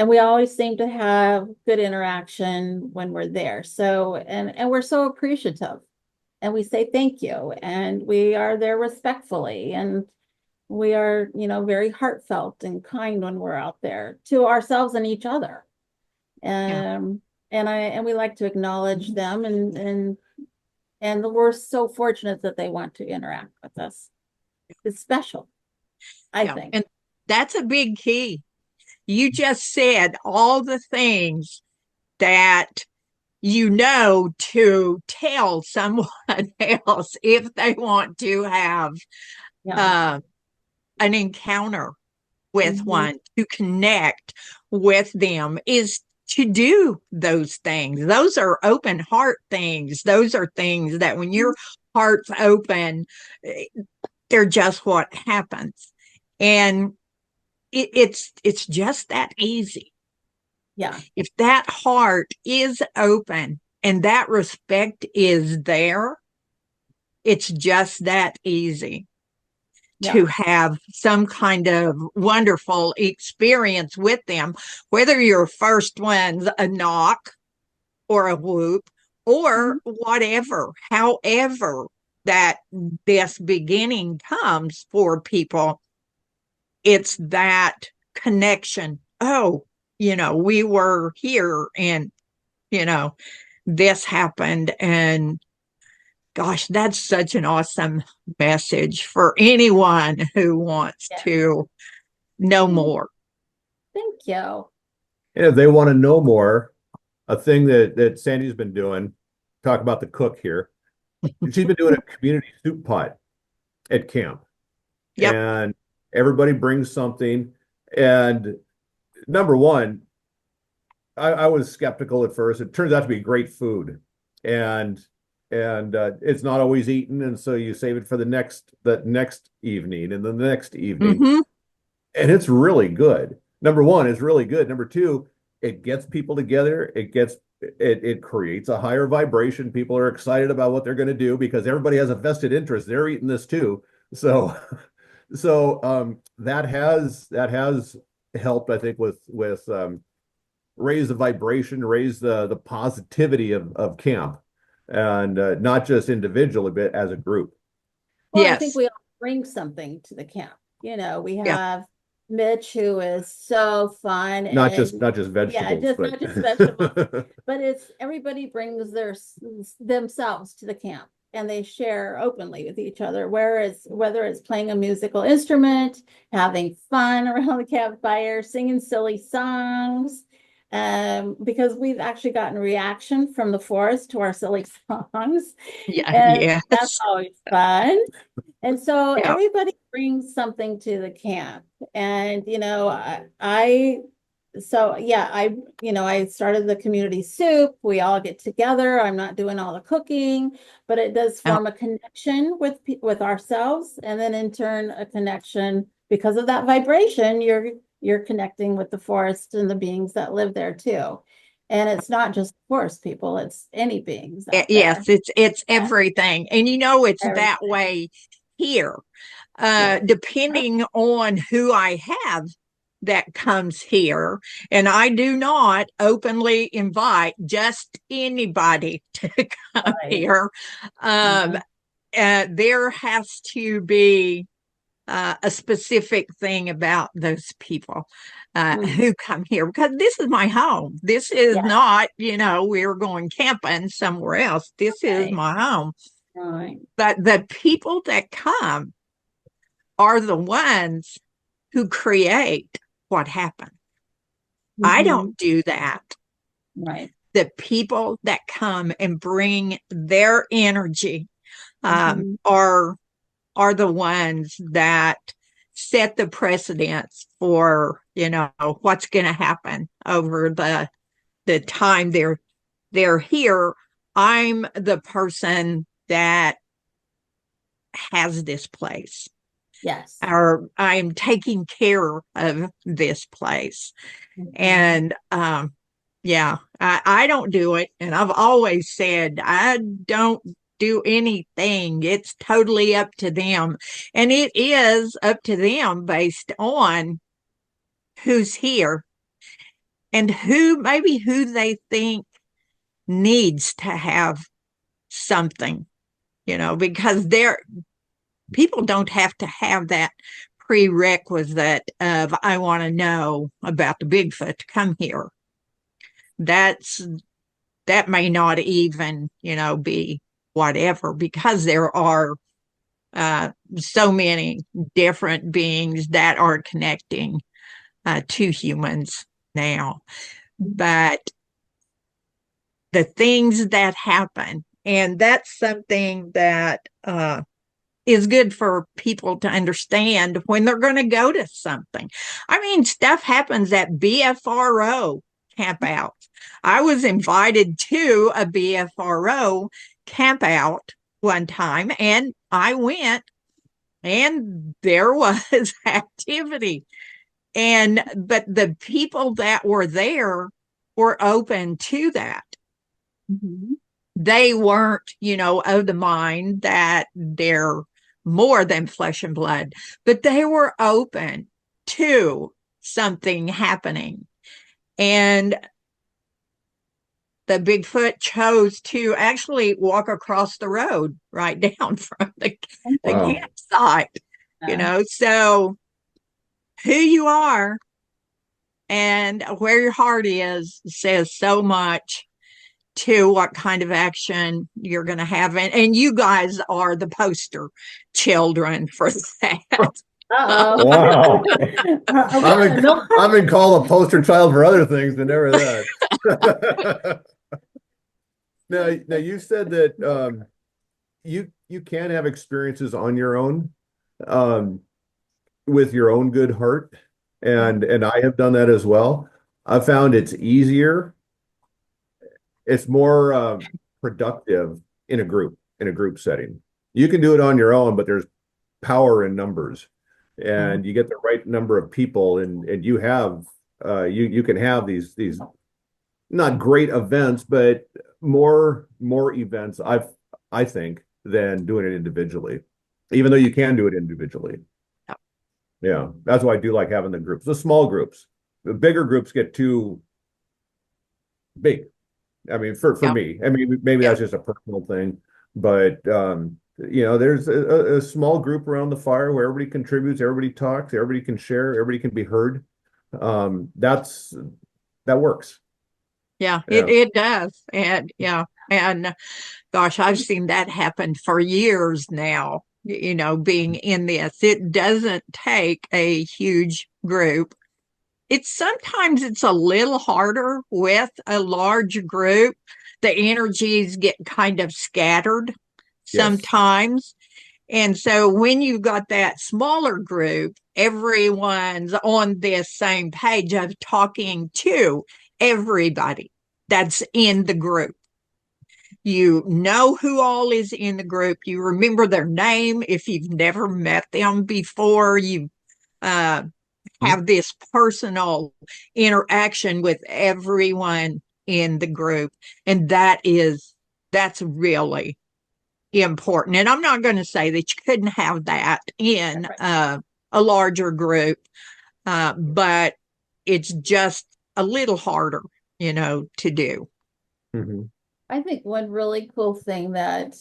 we always seem to have good interaction when we're there. So and we're so appreciative, and we say thank you, and we are there respectfully, and we are, very heartfelt and kind when we're out there to ourselves and each other. yeah, And we like to acknowledge them, and we're so fortunate that they want to interact with us. It's special, I yeah. think. And that's a big key. You just said all the things that to tell someone else if they want to have Yeah. uh, an encounter with Mhm. one, to connect with them, is to do those things. Those are open heart things. Those are things that when your heart's open, eh, they're just what happens. And it's just that easy. Yeah. If that heart is open and that respect is there, it's just that easy Yeah. to have some kind of wonderful experience with them, whether your first one's a knock or a whoop or Mhm. whatever, however that this beginning comes for people, it's that connection. Oh, we were here and, you know, this happened. And gosh, that's such an awesome message for anyone who wants Yeah. to know Mm, more. thank you. And if they want to know more, a thing that Sandy's been doing, talk about the cook here. She's been doing a community soup pot at camp, Yep. and everybody brings something. And number one, I was skeptical at first. It turns out to be great food, and it's not always eaten, and so you save it for the next evening and the next evening, Mm-hmm. and it's really good. Number one, it's really good. Number two, it gets people together. It creates a higher vibration. People are excited about what they're going to do because everybody has a vested interest. They're eating this too. So that has helped, I think, with raise the vibration, raise the positivity of camp, and not just individually, but as a group. Well, I think Yes. we all bring something to the camp. We Yeah. have Mitch, who is so fun, Not just and not just yeah, vegetables, just but not just vegetables, but it's everybody brings themselves to the camp and they share openly with each other. Whereas whether it's playing a musical instrument, having fun around the campfire, singing silly songs, because we've actually gotten reaction from the forest to our silly songs, Yeah, and that's yes. always fun. And so Yeah. everybody brings something to the camp. And, I so yeah, I started the community soup. We all get together. I'm not doing all the cooking, but it does Oh, form a connection with ourselves. And then in turn, a connection because of that vibration, you're connecting with the forest and the beings that live there too. And it's not just forest people, it's any beings out yes, there. it's Yeah, everything. And it's that everything. way here. Yeah. Depending on who I have that comes here, and I do not openly invite just anybody to come Right. here. Um, Mhm. there has to be a specific thing about those people Mm. who come here, because this is my home. This is Yeah. not, we're going camping somewhere else. This is Okay. my home. Right. But the people that come are the ones who create what happened. I Mhm. don't do that. Right. The people that come and bring their energy Mhm. are the ones that set the precedence for what's going to happen over the time they're here. I'm the person that has this place, Yes. or I'm taking care of this place. Mhm. And yeah, I don't do it. And I've always said I don't do anything. It's totally up to them. And it is up to them based on who's here and who they think needs to have something, because people don't have to have that prerequisite of I want to know about the Bigfoot to come here. That's that may not even, be whatever, because there are so many different beings that are connecting to humans now. But the things that happen, and that's something that is good for people to understand when they're going to go to something. I mean, stuff happens at BFRO campouts. I was invited to a BFRO campout one time, and I went, and there was activity. But the people that were there were open to that. Mhm. They weren't, of the mind that they're more than flesh and blood, but they were open to something happening. And the Bigfoot chose to actually walk across the road right down from the wow. campsite, Yeah. So who you are and where your heart is says so much to what kind of action you're going to have. And you guys are the poster children for that. Uh-oh. Wow. Well, no. I've been called a poster child for other things, but never that. Now you said that you can have experiences on your own, um, with your own good heart, and I have done that as well. I found it's easier, it's more productive in a group setting. You can do it on your own, but there's power in numbers, Yeah. and you get the right number of people, and you have you can have these not great events, but more events I think than doing it individually, even though you can do it individually. Yeah, that's why I do like having the groups, the small groups. The bigger groups get too big. I mean, for Yeah, me, I mean, maybe yeah, that's just a personal thing, but there's a small group around the fire where everybody contributes, everybody talks, everybody can share, everybody can be heard. That works. Yeah, Yeah. it does. And yeah, and gosh, I've seen that happen for years now, being in this. It doesn't take a huge group. It's a little harder with a large group. The energies get kind of scattered Yes. sometimes. And so when you've got that smaller group, everyone's on this same page of talking to everybody that's in the group. You know who all is in the group. You remember their name if you've never met them before. You have this personal interaction with everyone in the group. And that's really important. And I'm not going to say that you couldn't have that in a larger group, but it's just a little harder, to do. Mm-hmm. I think one really cool thing that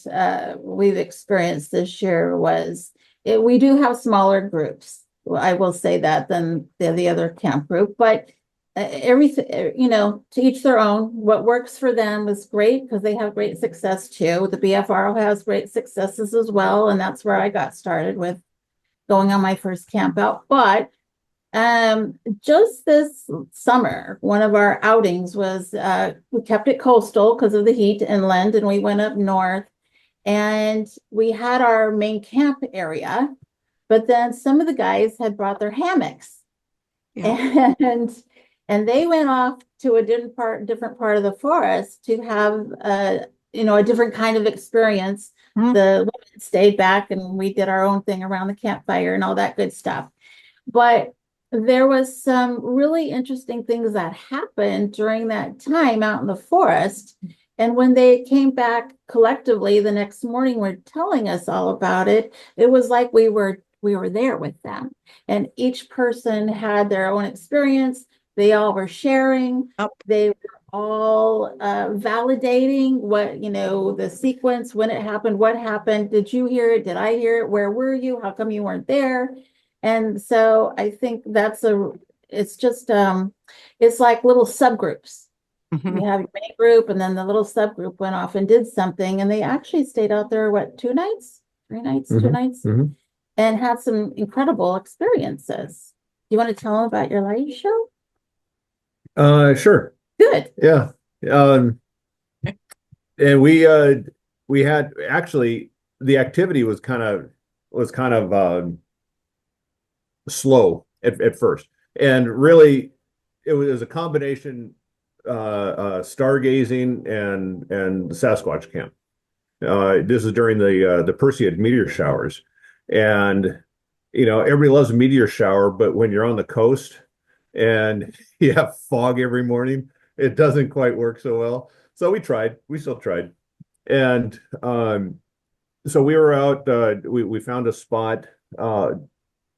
we've experienced this year was we do have smaller groups. Well, I will say that than the other camp group, but everything, to each their own. What works for them is great because they have great success too. The BFR has great successes as well, and that's where I got started with going on my first camp out. But just this summer, one of our outings was we kept it coastal because of the heat inland, and we went up north, and we had our main camp area, but then some of the guys had brought their hammocks. Yeah. And they went off to a different part of the forest to have a different kind of experience. Hmm. The women stayed back and we did our own thing around the campfire and all that good stuff. But there was some really interesting things that happened during that time out in the forest. And when they came back collectively the next morning, were telling us all about it, it was like we were there with them. And each person had their own experience. They all were sharing. Oh. They were all validating what, the sequence, when it happened, what happened. Did you hear it? Did I hear it? Where were you? How come you weren't there? And so I think it's just, it's like little subgroups. Mhm. You have your main group and then the little subgroup went off and did something. And they actually stayed out there, 2 nights, 3 nights, 2 nights, and had some incredible experiences. You want to tell them about your light show? Sure. Good. Yeah. And we had actually the activity was kind of slow at first. And really it was a combination stargazing and Sasquatch camp. This is during the Perseid meteor showers. And everybody loves a meteor shower, but when you're on the coast and you have fog every morning, it doesn't quite work so well. So we still tried. And so we were out, we found a spot a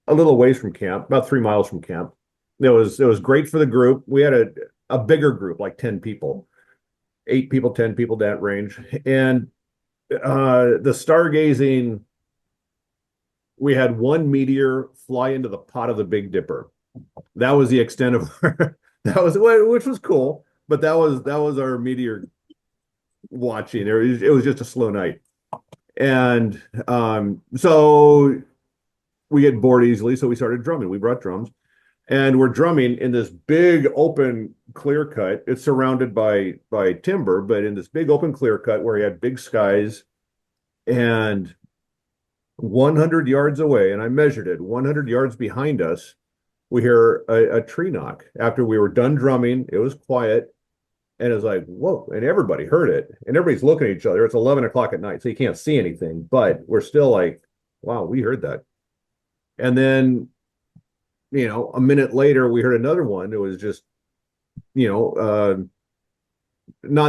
little ways from camp, about 3 miles from camp. It was great for the group. We had a bigger group, like 10 people, 8 people, 10 people, that range. And the stargazing, we had one meteor fly into the pot of the Big Dipper. That was the extent of which was cool, but that was our meteor watching. It was just a slow night. And so we get bored easily, so we started drumming. We brought drums, and we're drumming in this big open clear cut. It's surrounded by timber, but in this big open clear cut where he had big skies. And 100 yards away, and I measured it, 100 yards behind us, we hear a tree knock. After we were done drumming, it was quiet, and it was like, whoa, and everybody heard it, and everybody's looking at each other. It's 11 o'clock at night, so you can't see anything, but we're still like, wow, we heard that. And then, a minute later, we heard another one. It was just, not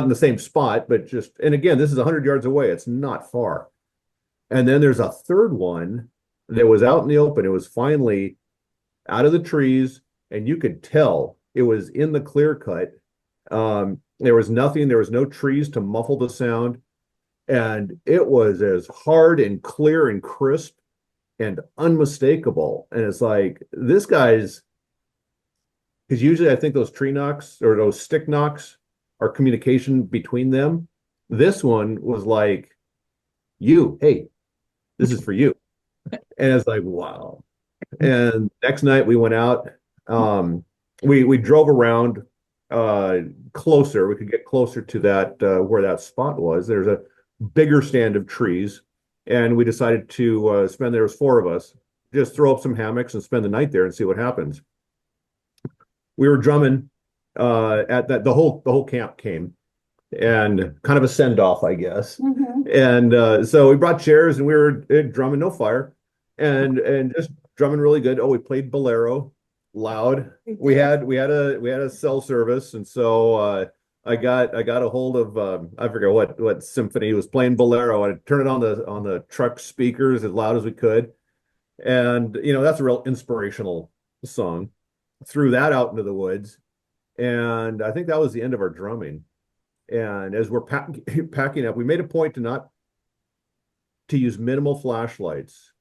in the same spot, but just, and again, this is 100 yards away. It's not far. And then there's a third one that was out in the open. It was finally out of the trees, and you could tell it was in the clear cut. There was nothing, there was no trees to muffle the sound. And it was as hard and clear and crisp and unmistakable. And it's like, this guy's, because usually I think those tree knocks or those stick knocks are communication between them. This one was like, hey, this is for you. And it's like, wow. And next night we went out. We drove around uh closer. We could get closer to that where that spot was. There's a bigger stand of trees, and we decided to spend there was four of us, just throw up some hammocks and spend the night there and see what happens. We were drumming at that the whole camp came and kind of a send off, I guess. Mhm. And so we brought chairs and we were drumming, no fire, and just drumming really good. Oh, we played bolero loud. We had a cell service, and so I got a hold of I forget what symphony was playing bolero, and I turned it on the truck speakers as loud as we could. And that's a real inspirational song. Threw that out into the woods, and I think that was the end of our drumming. And as we're packing up, we made a point to use minimal flashlights.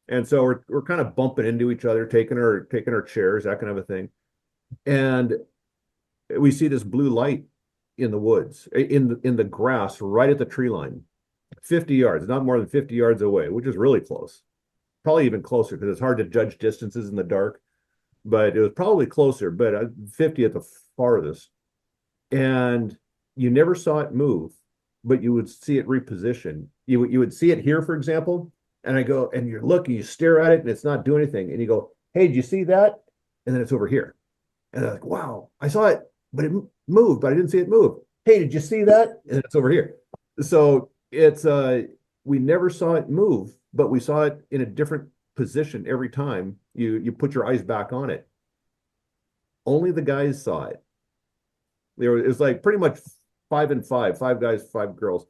And so we're kind of bumping into each other, taking our chairs, that kind of a thing. And we see this blue light in the woods, in the grass, right at the tree line, 50 yards, not more than 50 yards away, which is really close. Probably even closer because it's hard to judge distances in the dark, but it was probably closer, but 50 at the farthest. And you never saw it move, but you would see it reposition. You would see it here, for example, and I go, and you're looking, you stare at it, and it's not doing anything. And you go, hey, did you see that? And then it's over here. And I'm like, wow, I saw it, but it moved, but I didn't see it move. Hey, did you see that? And it's over here. So it's we never saw it move, but we saw it in a different position every time you put your eyes back on it. Only the guys saw it. It was like pretty much 5 and 5, 5 guys, 5 girls.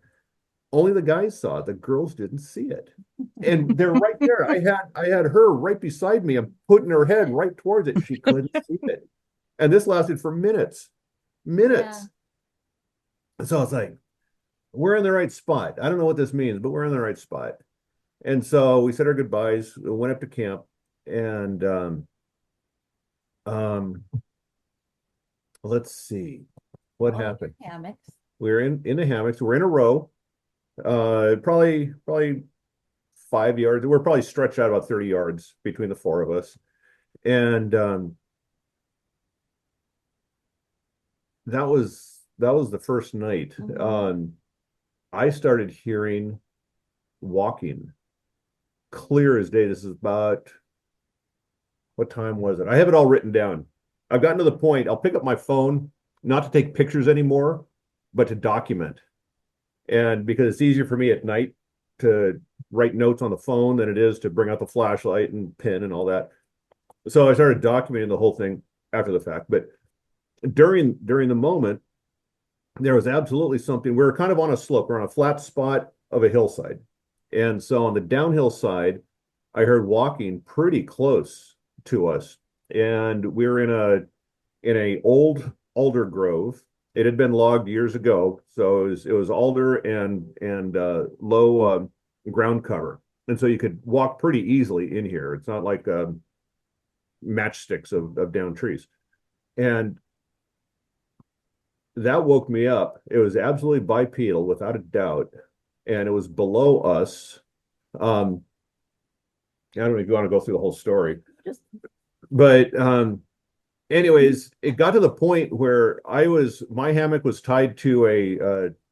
Only the guys saw it. The girls didn't see it. And they're right there. I had her right beside me. I'm putting her head right towards it. She couldn't see it. And this lasted for minutes. Minutes. Yeah. So it's like, we're in the right spot. I don't know what this means, but we're in the right spot. And so we said our goodbyes, went up to camp, and let's see what happened. Hammocks. We were in the hammocks. We're in a row. Probably 5 yards. We're probably stretched out about 30 yards between the four of us. And that was the first night. Mhm. I started hearing walking clear as day. This is about, what time was it? I have it all written down. I've gotten to the point, I'll pick up my phone, not to take pictures anymore, but to document. And because it's easier for me at night to write notes on the phone than it is to bring out the flashlight and pen and all that. So I started documenting the whole thing after the fact. But during the moment, there was absolutely something. We were kind of on a slope. We're on a flat spot of a hillside. And so on the downhill side, I heard walking pretty close to us. And we were in a old alder grove. It had been logged years ago, so it was alder and low ground cover, and so you could walk pretty easily in here. It's not like matchsticks of down trees, and that woke me up. It was absolutely bipedal, without a doubt, and it was below us. I don't know if you want to go through the whole story, but anyways, it got to the point where my hammock was tied to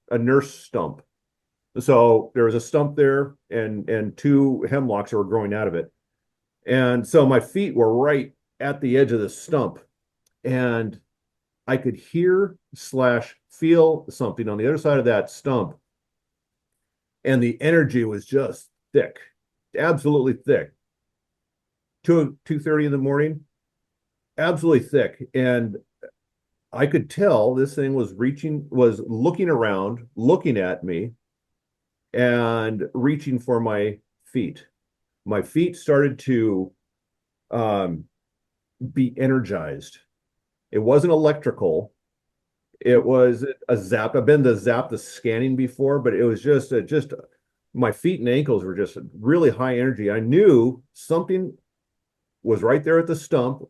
a nurse stump. So there was a stump there and two hemlocks were growing out of it. And so my feet were right at the edge of the stump, and I could hear / feel something on the other side of that stump. And the energy was just thick, absolutely thick. 2:30 in the morning, absolutely thick. And I could tell this thing was looking around, looking at me, and reaching for my feet. My feet started to be energized. It wasn't electrical. It was a zap. I've been to zap the scanning before, but it was just my feet and ankles were just really high energy. I knew something was right there at the stump,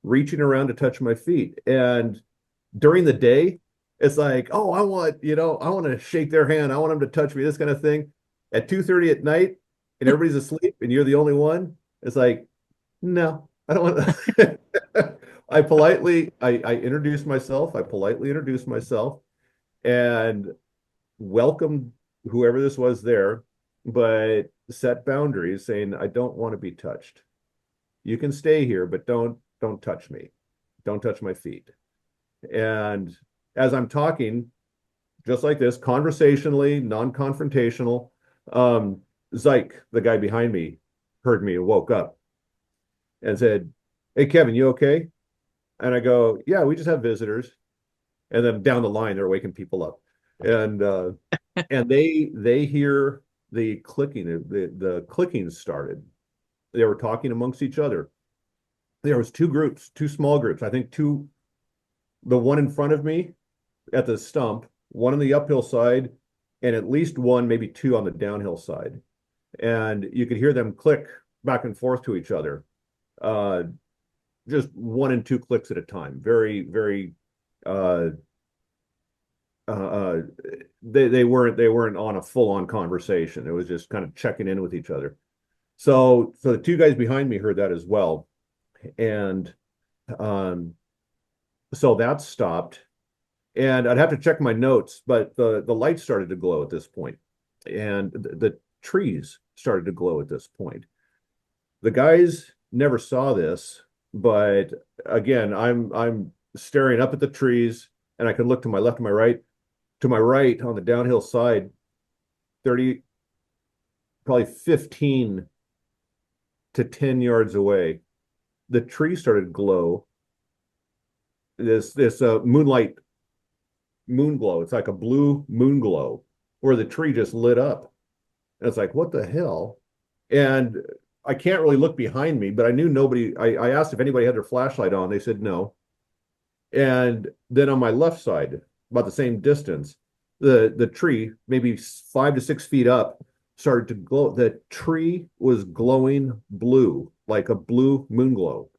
reaching around to touch my feet. And during the day, it's like, oh, I want to shake their hand. I want them to touch me, this kind of thing. At 2:30 at night, and everybody's asleep, and you're the only one. It's like, no, I don't want to. I introduced myself. I politely introduced myself and welcomed whoever this was there, but set boundaries saying, I don't want to be touched. You can stay here, but don't touch me. Don't touch my feet. And as I'm talking, just like this, conversationally, non-confrontational, Zyke, the guy behind me, heard me and woke up and said, hey, Kevin, you okay? And I go, yeah, we just have visitors. And then down the line, they're waking people up. And they hear the clicking, the clicking started. They were talking amongst each other. There was two groups, two small groups. I think the one in front of me at the stump, one on the uphill side, and at least one, maybe two on the downhill side. And you could hear them click back and forth to each other. Just one and two clicks at a time. Very, very they weren't on a full-on conversation. It was just kind of checking in with each other. So the two guys behind me heard that as well. And so that stopped. And I'd have to check my notes, but the lights started to glow at this point, and the trees started to glow at this point. The guys never saw this, but again, I'm staring up at the trees, and I can look to my left and my right. To my right on the downhill side, 30, probably 15 to 10 yards away, the tree started to glow. This moonlight moon glow. It's like a blue moon glow where the tree just lit up. And it's like, what the hell? And I can't really look behind me, but I knew nobody. I asked if anybody had their flashlight on. They said no. And then on my left side, about the same distance, the tree, maybe 5 to 6 feet up, started to glow. The tree was glowing blue, like a blue moon glow.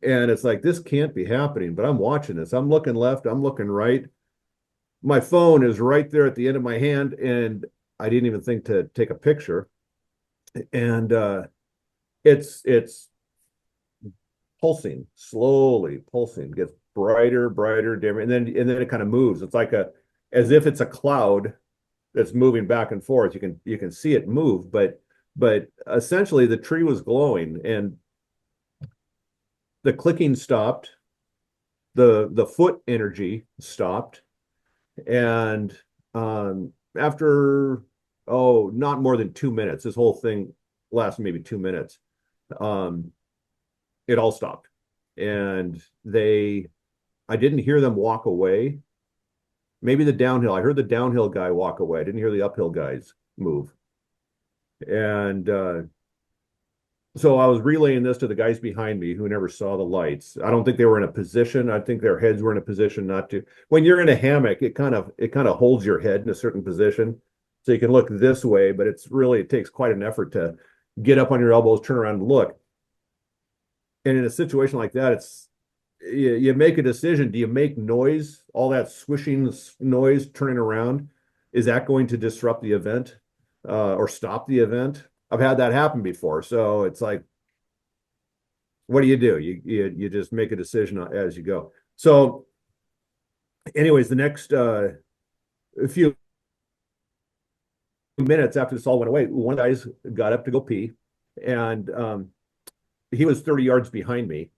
And it's like, this can't be happening, but I'm watching this. I'm looking left, I'm looking right. My phone is right there at the end of my hand, and I didn't even think to take a picture. And it's pulsing, slowly pulsing, gets brighter, brighter, dimmer, and then it kind of moves. It's like as if it's a cloud that's moving back and forth. You can see it move, but essentially the tree was glowing, and the clicking stopped, the foot energy stopped, and after not more than 2 minutes, this whole thing lasted maybe 2 minutes. It all stopped, and I didn't hear them walk away. Maybe the downhill. I heard the downhill guy walk away. I didn't hear the uphill guys move. And so I was relaying this to the guys behind me who never saw the lights. I don't think they were in a position. I think their heads were in a position not to. When you're in a hammock, it kind of holds your head in a certain position, so you can look this way. But it takes quite an effort to get up on your elbows, turn around, and look. And in a situation like that, you make a decision. Do you make noise? All that swishing noise, turning around, is that going to disrupt the event or stop the event? I've had that happen before. So it's like, what do? You just make a decision as you go. So anyways, the next few minutes after this all went away, one of the guys got up to go pee, and he was 30 yards behind me.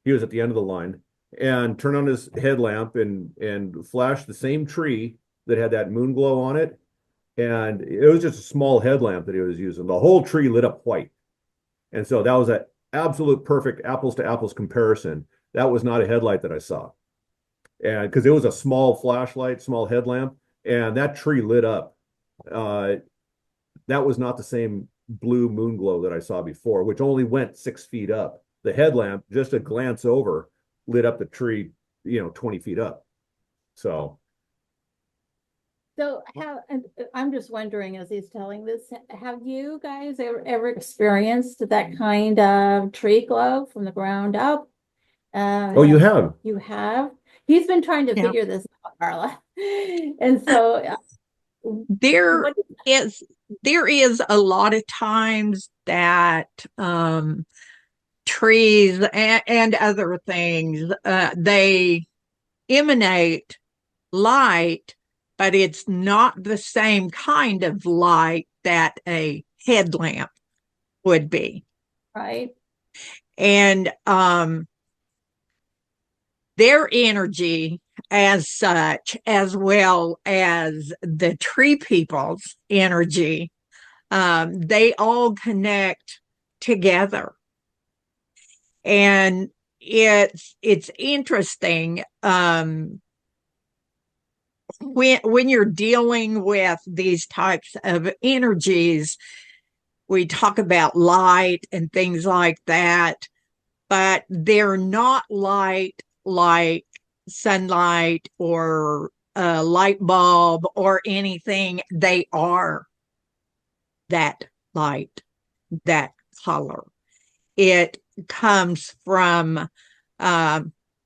He was at the end of the line, and turned on his headlamp and flashed the same tree that had that moon glow on it. And it was just a small headlamp that he was using. The whole tree lit up white. And so that was an absolute perfect apples to apples comparison. That was not a headlight that I saw. And because it was a small flashlight, small headlamp, and that tree lit up. That was not the same blue moon glow that I saw before, which only went 6 feet up. The headlamp, just a glance over, lit up the tree, 20 feet up. So So and I'm just wondering, as he's telling this, have you guys ever experienced that kind of tree glow from the ground up? oh, you have. You have? He's been trying to Yeah. figure this out, Carla. And so There what, is there is a lot of times that trees and other things they emanate light, but it's not the same kind of light that a headlamp would be. right? And their energy as such, as well as the tree people's energy, they all connect together. And it's interesting when you're dealing with these types of energies. We talk about light and things like that, but they're not light like sunlight or a light bulb or anything. They are that light, that color. It comes from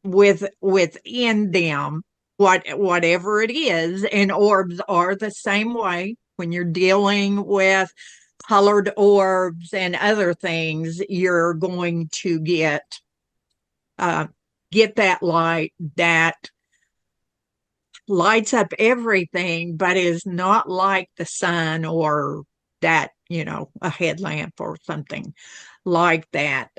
within them, whatever it is. And orbs are the same way. When you're dealing with colored orbs and other things, you're going to get that light that lights up everything, but is not like the sun or that, a headlamp or something like that.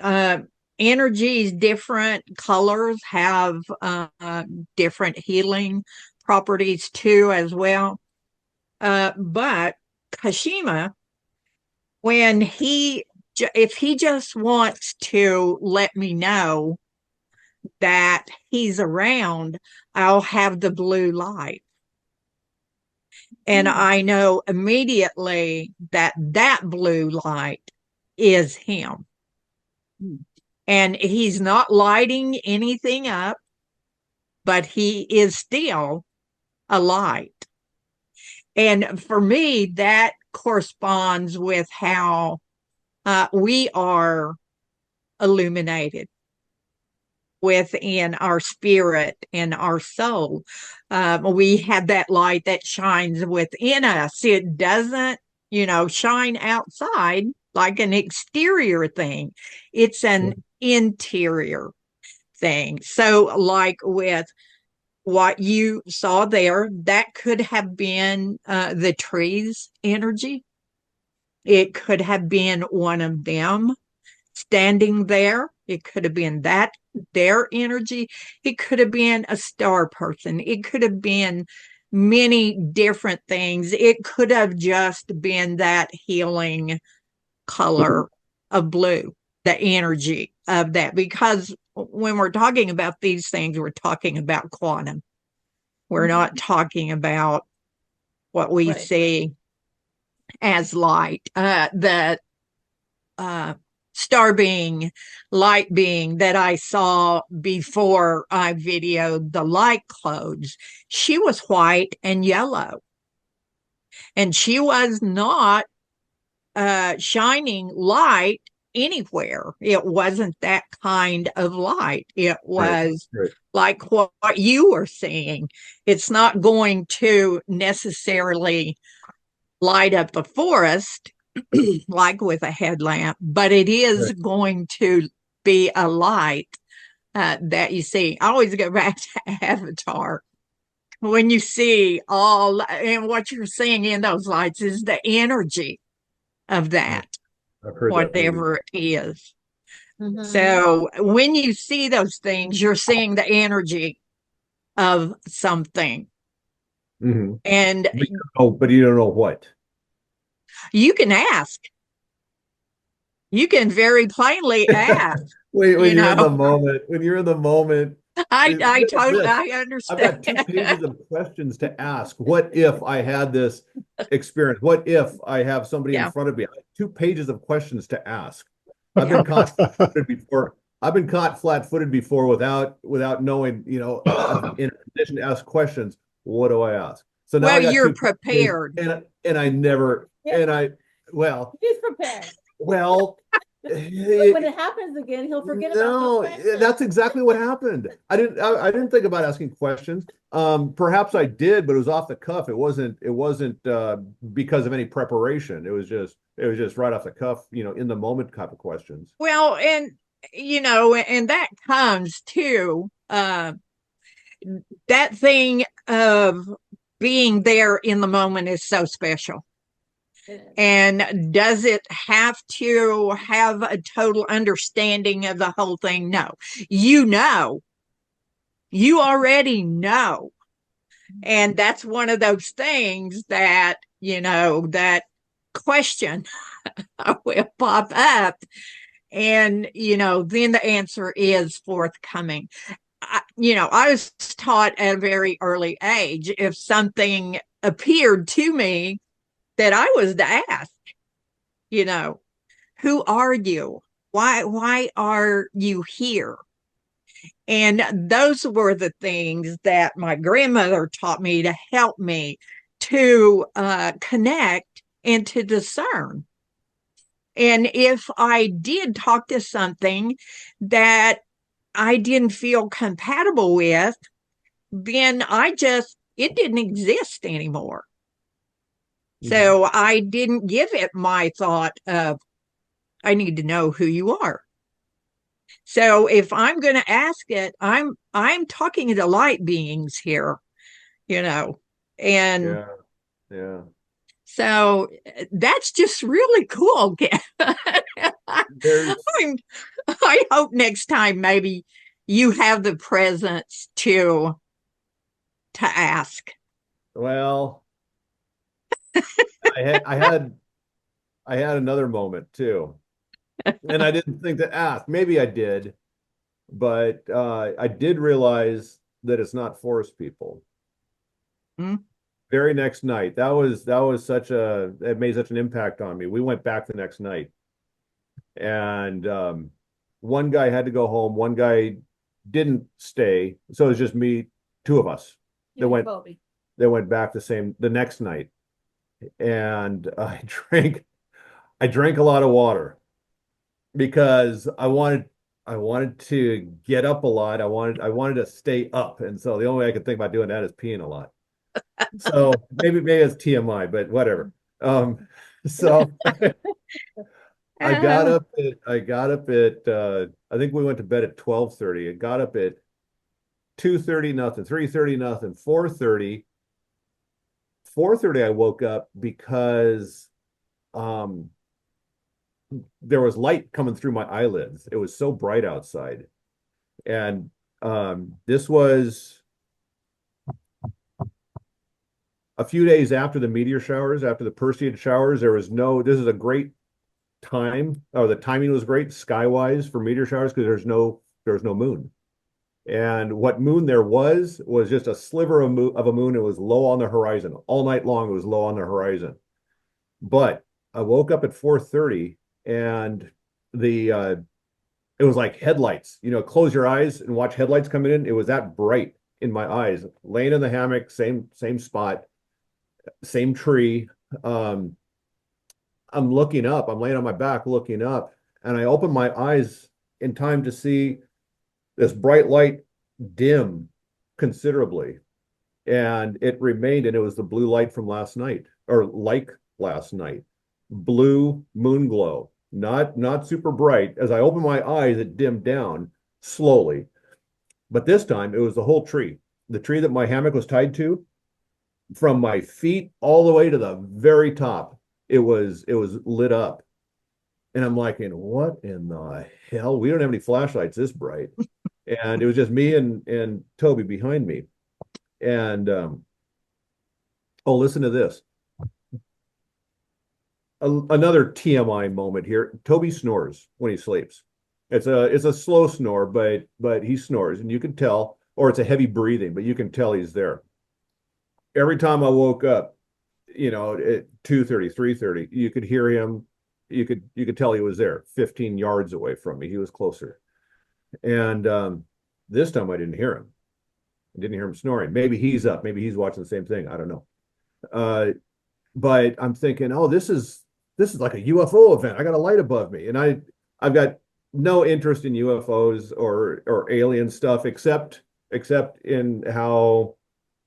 Energy is different. Colors have different healing properties too, as well. But Kashima, if he just wants to let me know that he's around, I'll have the blue light. And I know immediately that blue light is him. And he's not lighting anything up, but he is still a light. And for me, that corresponds with how we are illuminated within our spirit and our soul. We have that light that shines within us. It doesn't, shine outside like an exterior thing. It's an interior thing. So like with what you saw there, that could have been the tree's energy. It could have been one of them standing there. It could have been their energy. It could have been a star person. It could have been many different things. It could have just been that healing color of blue, the energy of that. Because when we're talking about these things, we're talking about quantum. We're not talking about what we see as light. The star being, light being that I saw before I videoed the light clothes, she was white and yellow. And she was not shining light anywhere. It wasn't that kind of light. It was like what you were seeing. It's not going to necessarily light up the forest like with a headlamp, but it is going to be a light that you see. I always go back to Avatar. When you see all, and what you're seeing in those lights is the energy of that, whatever it is. So when you see those things, you're seeing the energy of something. And but you don't know what. You can ask. You can very plainly ask. When you're in the moment, I totally understand. I've got 2 pages of questions to ask. What if I had this experience? What if I have somebody in front of me? 2 pages of questions to ask. I've been constantly before. I've been caught flat-footed before without knowing, in a position to ask questions. What do I ask? So now Well, I got you're two questions, prepared. and I never Yeah. and I well He's prepared. well When it happens again, he'll forget about no, those questions. that's exactly what happened. I didn't think about asking questions. Perhaps I did, but it was off the cuff. It wasn't because of any preparation. It was just right off the cuff, in the moment type of questions. Well, and that comes to that thing of being there in the moment is so special. And does it have to have a total understanding of the whole thing? No. You already know. And that's one of those things that, that question will pop up. And, then the answer is forthcoming. I was taught at a very early age, if something appeared to me, that I was to ask, who are you? Why are you here? And those were the things that my grandmother taught me to help me to connect and to discern. And if I did talk to something that I didn't feel compatible with, then it didn't exist anymore. So I didn't give it my thought of, I need to know who you are. So if I'm going to ask it, I'm talking to light beings here, and Yeah, yeah. so that's just really cool. There's I hope next time maybe you have the presence to ask. well, I had another moment too, and I didn't think to ask. Maybe I did, but I did realize that it's not forest people. Hmm? Very next night, it made such an impact on me. We went back the next night, and one guy had to go home. One guy didn't stay, so it was just me, two of us that went Bobby. that went back the next night, and I drank a lot of water because I wanted to get up a lot. I wanted to stay up, and so the only way I could think about doing that is peeing a lot. So maybe it's TMI, but whatever. So I got up at I think we went to bed at 12:30. I got up at 2:30 nothing, 3:30 nothing, 4:30. 4:30 I woke up because um there was light coming through my eyelids. It was so bright outside. And this was a few days after the meteor showers, after the Perseid showers. This is a great time, or the timing was great skywise for meteor showers because there's no moon. And what moon there was just a sliver of a moon. It was low on the horizon. All night long, it was low on the horizon. But I woke up at 4:30 and the it was like headlights. Close your eyes and watch headlights coming in. It was that bright in my eyes. Laying in the hammock, same spot, same tree. I'm looking up. I'm laying on my back looking up, and I open my eyes in time to see this bright light dim considerably. And it remained, and it was the blue light from last night, or like last night. Blue moon glow. Not super bright. As I opened my eyes, it dimmed down slowly. But this time it was the whole tree. The tree that my hammock was tied to, from my feet all the way to the very top, it was lit up. And I'm like, what in the hell? We don't have any flashlights this bright. And it was just me and Toby behind me. And oh, listen to this. Another TMI moment here. Toby snores when he sleeps. It's a slow snore, but he snores, and you can tell, or it's a heavy breathing, but you can tell he's there. Every time I woke up, at 2:30, 3:30, you could hear him. You could tell he was there, 15 yards away from me. He was closer. And this time I didn't hear him. I didn't hear him snoring. Maybe he's up. Maybe he's watching the same thing. I don't know. But I'm thinking, oh, this is like a UFO event. I got a light above me, and I've got no interest in UFOs or alien stuff except in how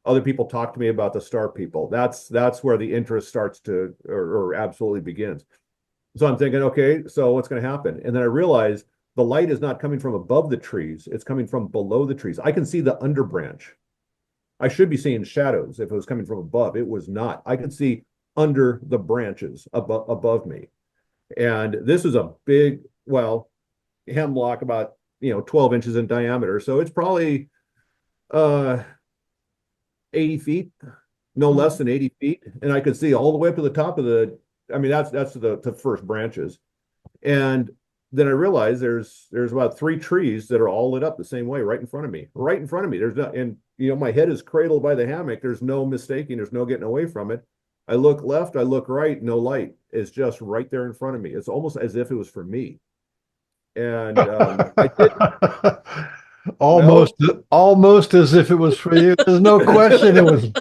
other people talk to me about the star people. That's where the interest starts to or absolutely begins. So I'm thinking, okay, so what's going to happen? And then I realize the light is not coming from above the trees, it's coming from below the trees. I can see the underbranch. I should be seeing shadows if it was coming from above. It was not. I could see under the branches above me. And this is a big, well, hemlock about 12 inches in diameter. So it's probably uh 80 feet, no less than 80 feet. And I could see all the way up to the top of I mean, that's the first branches. And then I realized there's about 3 trees that are all lit up the same way right in front of me. Right in front of me. There's not, and my head is cradled by the hammock. There's no mistaking, there's no getting away from it. I look left, I look right, no light. It's just right there in front of me. It's almost as if it was for me. And I did Almost, almost as if it was for you. There's no question it was.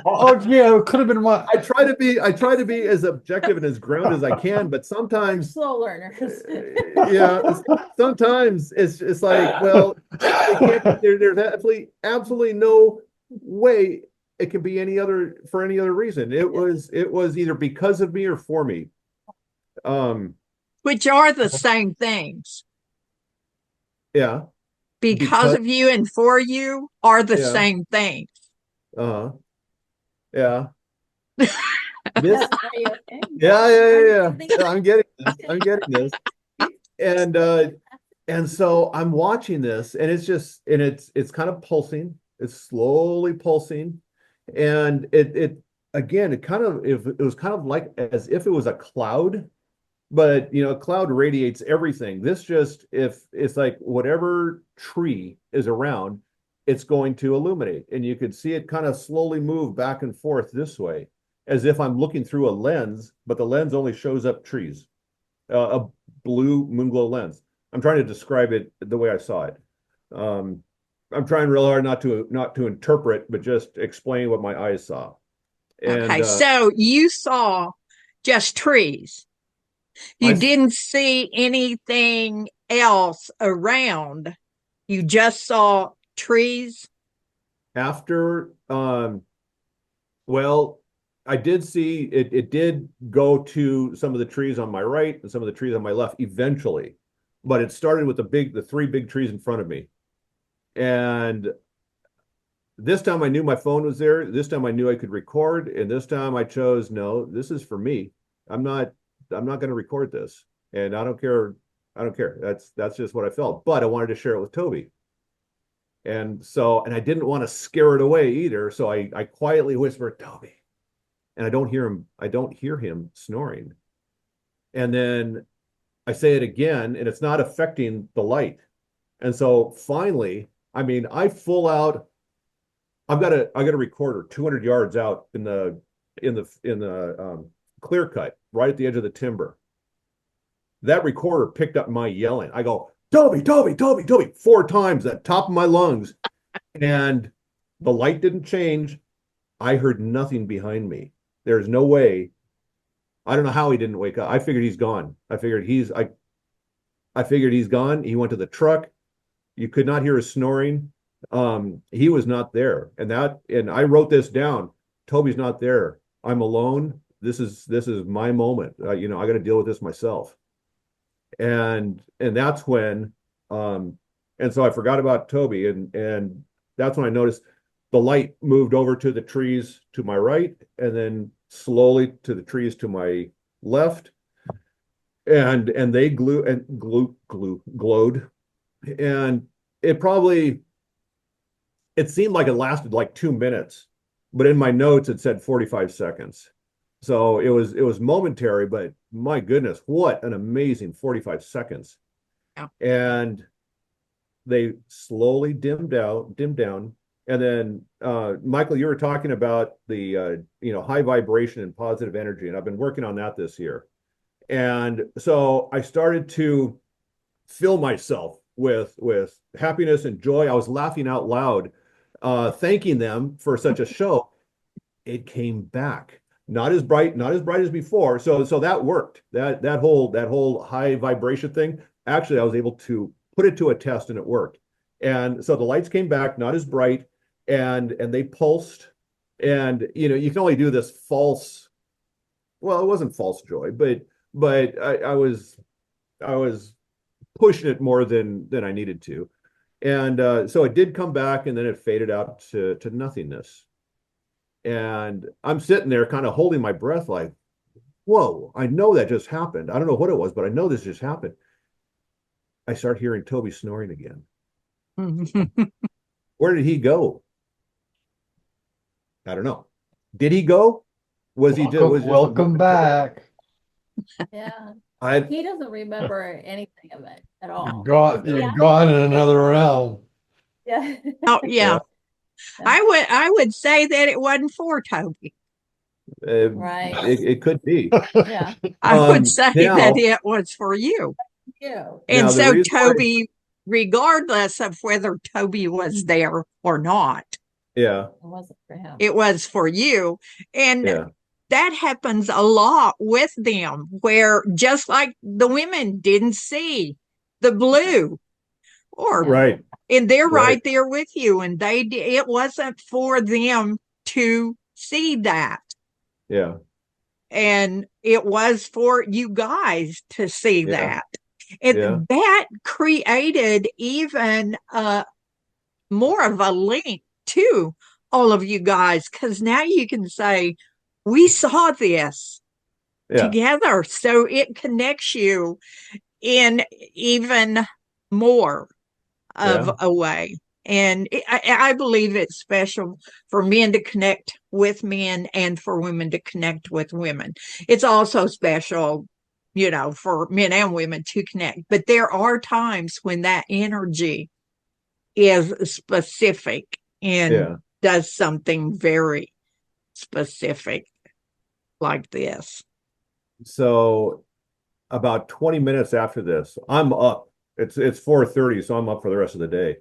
Oh yeah, it could have been my. I try to be as objective and as grounded as I can, but sometimes Slow learners. yeah, sometimes it's like, well, it can't, there's absolutely no way it can be for any other reason. It was either because of me or for me. Which are the same things. Yeah. Because of you and for you are the same things. Uh-huh. Yeah. This, Are you okay? yeah. I'm getting this. I'm getting this. And so I'm watching this, and it's kind of pulsing. It's slowly pulsing, and it again, it was kind of like as if it was a cloud, but a cloud radiates everything. This just, if it's like whatever tree is around, it's going to illuminate, and you could see it kind of slowly move back and forth this way, as if I'm looking through a lens, but the lens only shows up trees, a blue moon glow lens. I'm trying to describe it the way I saw it. I'm trying real hard not to interpret, but just explain what my eyes saw. And Okay, so you saw just trees. You didn't see anything else around. You just saw trees. After, well, I did see it. It did go to some of the trees on my right and some of the trees on my left eventually, but it started with the 3 big trees in front of me. And this time I knew my phone was there. This time I knew I could record, and this time I chose, no, this is for me. I'm not going to record this, and I don't care. That's just what I felt. But I wanted to share it with Toby. And I didn't want to scare it away either. So I quietly whispered, Toby. And I don't hear him snoring. And then I say it again, and it's not affecting the light. And so finally, I mean, I've got a recorder 200 yards out in the clear cut right at the edge of the timber. That recorder picked up my yelling. I go, Toby, Toby, Toby, Toby, 4 times at top of my lungs. And the light didn't change. I heard nothing behind me. There's no way. I don't know how he didn't wake up. I figured he's gone. I figured he's gone. He went to the truck. You could not hear his snoring. He was not there. And I wrote this down. Toby's not there. I'm alone. This is my moment. I got to deal with this myself. And that's when, and so I forgot about Toby, and that's when I noticed the light moved over to the trees to my right, and then slowly to the trees to my left, and they glowed, and it seemed like it lasted like 2 minutes, but in my notes it said 45 seconds. So it was momentary, but my goodness, what an amazing 45 seconds. Yeah. And they slowly dimmed down. And then Michael, you were talking about the high vibration and positive energy, and I've been working on that this year. And so I started to fill myself with happiness and joy. I was laughing out loud, thanking them for such a show. It came back. Not as bright, not as bright as before. So that worked. That whole high vibration thing. Actually, I was able to put it to a test and it worked. And so the lights came back, not as bright, and they pulsed. And you can only do this false, well, it wasn't false joy, but I was pushing it more than I needed to. And so it did come back, and then it faded out to nothingness. And I'm sitting there kind of holding my breath like, whoa, I know that just happened. I don't know what it was, but I know this just happened. I start hearing Toby snoring again. Where did he go? I don't know. Did he go? Was he just was just welcome back. Yeah. I He doesn't remember anything of it at all. You're Yeah. gone in another realm. Yeah. Oh, yeah. Yeah. I would say that it wasn't for Toby. Right. it could be. Yeah. I would say now- that it was for you. You. And Now, the so reason why- Toby, regardless of whether Toby was there or not, Yeah, It wasn't for him. it was for you. And yeah, that happens a lot with them, where just like the women didn't see the blue, or right. and they're Right. right there with you, and it wasn't for them to see that. Yeah, And it was for you guys to see Yeah. that. And Yeah. that created even more of a link to all of you guys, because now you can say, we saw this yeah, together. So it connects you in even more of Yeah. a way. And I believe it's special for men to connect with men and for women to connect with women. It's also special, for men and women to connect. But there are times when that energy is specific and yeah. does something very specific like this. So about 20 minutes after this, I'm up. It's 4:30, so I'm up for the rest of the day.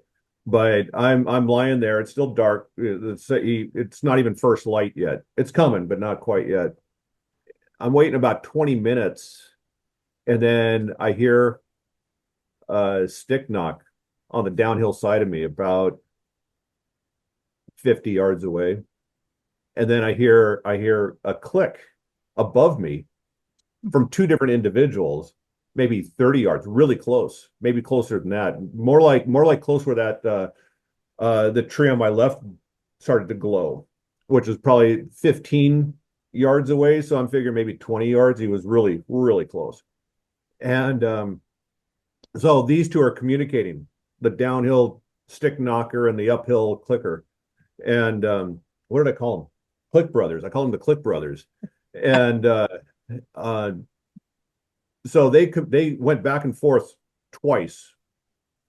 But I'm lying there. It's still dark. It's not even first light yet. It's coming, but not quite yet. I'm waiting about 20 minutes, and then I hear a stick knock on the downhill side of me about 50 yards away. And then I hear a click above me from two different individuals, maybe 30 yards, really close, maybe closer than that. More like close where that the tree on my left started to glow, which is probably 15 yards away. So I'm figuring maybe 20 yards. He was really, really close. And so these two are communicating, the downhill stick knocker and the uphill clicker. And what did I call them? Click Brothers. I call them the Click Brothers. And so they went back and forth twice,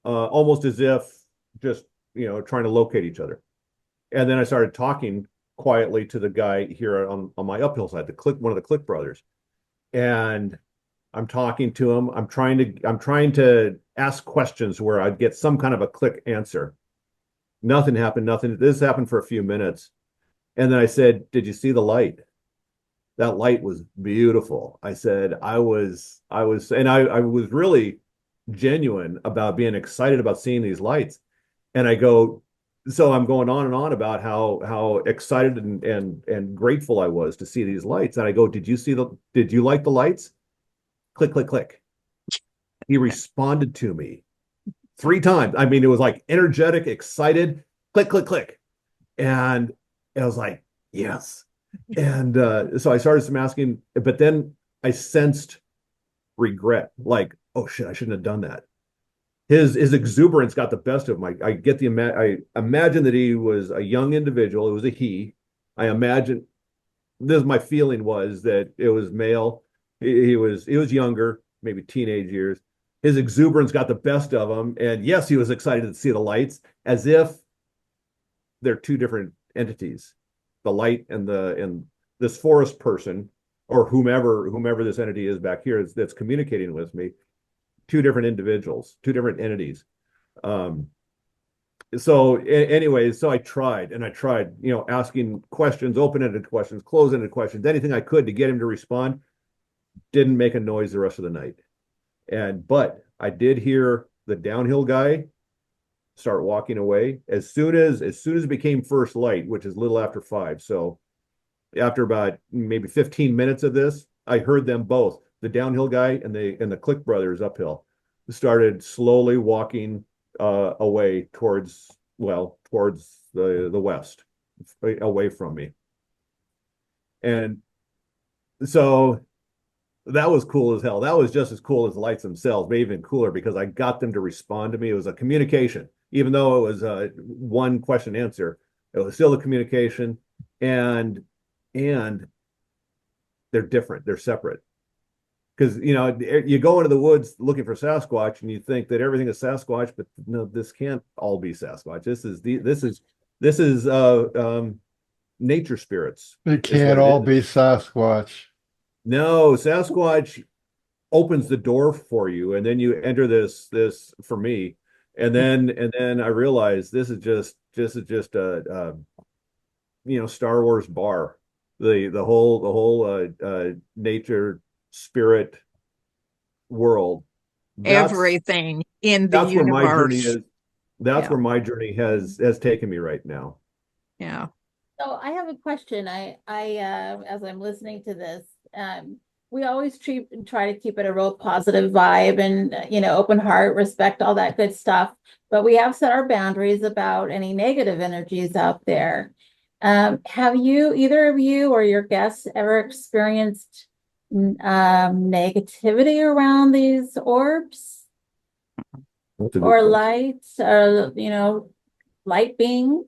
almost as if just trying to locate each other. And then I started talking quietly to the guy here on my uphill side, one of the Click Brothers, and I'm talking to him. I'm trying to ask questions where I'd get some kind of a click answer. Nothing happened. Nothing. This happened for a few minutes, and then I said, "Did you see the light? That light was beautiful." I said, I was really genuine about being excited about seeing these lights. And I go, so I'm going on and on about how excited and grateful I was to see these lights. And I go, did you like the lights? Click, click, click. He responded to me 3 times. I mean, it was like energetic, excited, click, click, click. And I was like, yes. And so I started some asking, but then I sensed regret, like, oh shit, I shouldn't have done that. His exuberance got the best of him. I imagine that he was a young individual. It was a he. I imagine my feeling was that it was male. He was younger, maybe teenage years. His exuberance got the best of him, and yes, he was excited to see the lights, as if they're two different entities. The light and this forest person, or whomever this entity is back here that's communicating with me, two different individuals, two different entities. So anyway, so I tried and I tried, asking questions, open-ended questions, closed-ended questions, anything I could to get him to respond. Didn't make a noise the rest of the night. But I did hear the downhill guy start walking away as soon as it became first light, which is a little after 5. So after about maybe 15 minutes of this, I heard them both, the downhill guy and the Click brothers uphill, started slowly walking away towards the west, away from me. And so that was cool as hell. That was just as cool as the lights themselves, but even cooler because I got them to respond to me. It was a communication, even though it was a one question answer. It was still a communication, and they're different. They're separate. Because you go into the woods looking for Sasquatch, and you think that everything is Sasquatch, but no, this can't all be Sasquatch. This is nature spirits. It can't all be Sasquatch. No, Sasquatch opens the door for you, and then you enter this for me, and then I realized this is just a Star Wars bar. The whole nature spirit world. Everything in the That's where my journey universe. is. That's Yeah. where my journey has taken me right now. Yeah. So I have a question. As I'm listening to this, we always try to keep it a real positive vibe and, open heart, respect, all that good stuff. But we have set our boundaries about any negative energies out there. Have either of you or your guests ever experienced negativity around these orbs or lights or, light beings?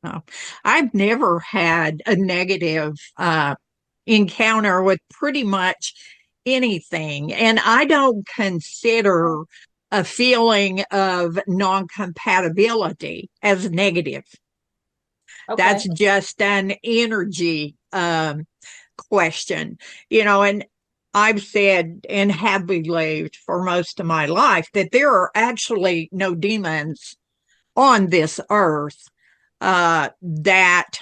No, I've never had a negative encounter with pretty much anything. And I don't consider a feeling of non-compatibility as negative. Okay. That's just an energy question, and I've said and have believed for most of my life that there are actually no demons on this earth. That,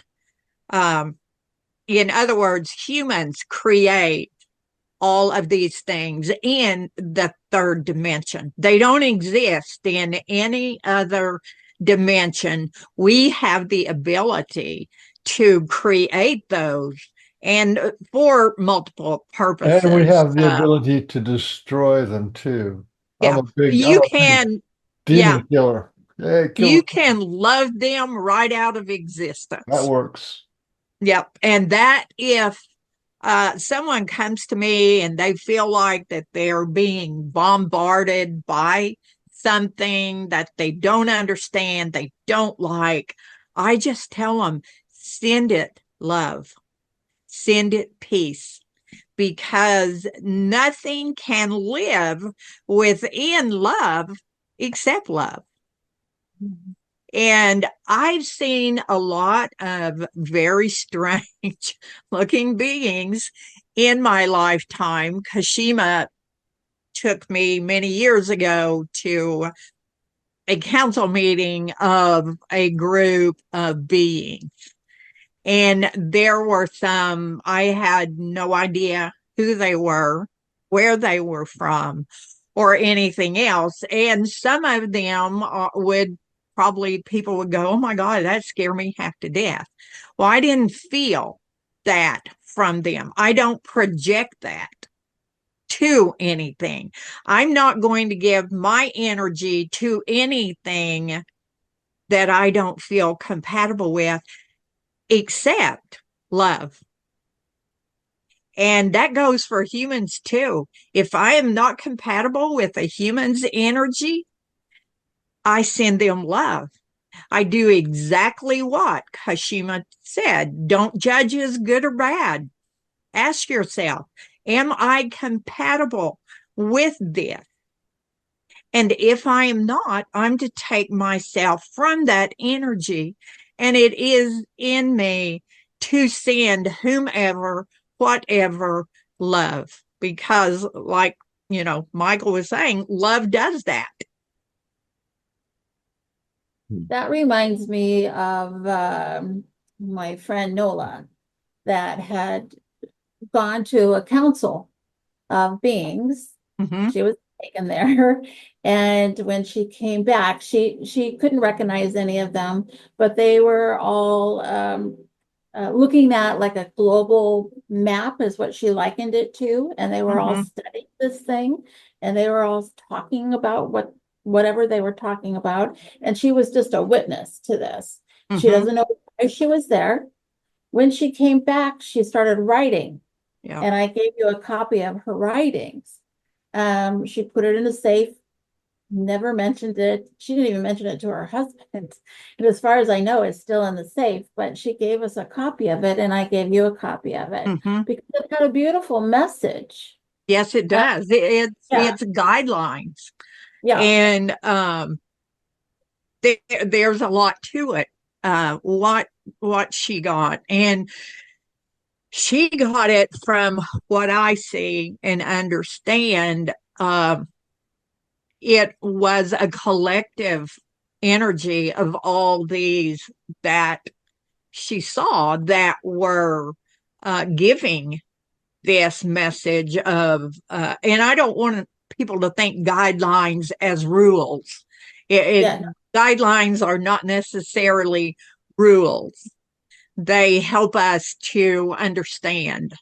in other words, humans create all of these things in the third dimension. They don't exist in any other dimension. We have the ability to create those and for multiple purposes. And we have the ability to destroy them too. Yeah, I'm a big can. demon killer. Yeah, You can love them right out of existence. That works. Yep. And that if someone comes to me and they feel like that they're being bombarded by something that they don't understand, they don't like, I just tell them, send it love, send it peace, because nothing can live within love except love. And I've seen a lot of very strange looking beings in my lifetime. Kashima took me many years ago to a council meeting of a group of beings. And there were some, I had no idea who they were, where they were from, or anything else. And some of them people would go, oh my God, that scared me half to death. Well, I didn't feel that from them. I don't project that to anything. I'm not going to give my energy to anything that I don't feel compatible with, except love. And that goes for humans too. If I am not compatible with a human's energy, I send them love. I do exactly what Kashima said. Don't judge as good or bad. Ask yourself, am I compatible with this? And if I am not, I'm to take myself from that energy, and it is in me to send whomever, whatever love. Because like Michael was saying, love does that. That reminds me of my friend Nola that had gone to a council of beings. Mhm. She was taken there, and when she came back, she couldn't recognize any of them, but they were all looking at like a global map is what she likened it to, and they were all Mhm. studying this thing, and they were all talking about whatever they were talking about, and she was just a witness to this. She Mhm. doesn't know why she was there. When she came back, she started writing, Yeah. and I gave you a copy of her writings. She put it in a safe, never mentioned it. She didn't even mention it to her husband. And as far as I know, it's still in the safe, but she gave us a copy of it, and I gave you a copy of it Mhm. because it had a beautiful message. Yes, it Uh, does. It's yeah, it's guidelines, yeah, and there's a lot to it. What she got, and she got it from what I see and understand. It was a collective energy of all these that she saw that were giving this message of, and I don't want people to think guidelines as rules. yeah. Guidelines are not necessarily rules. They help us to understand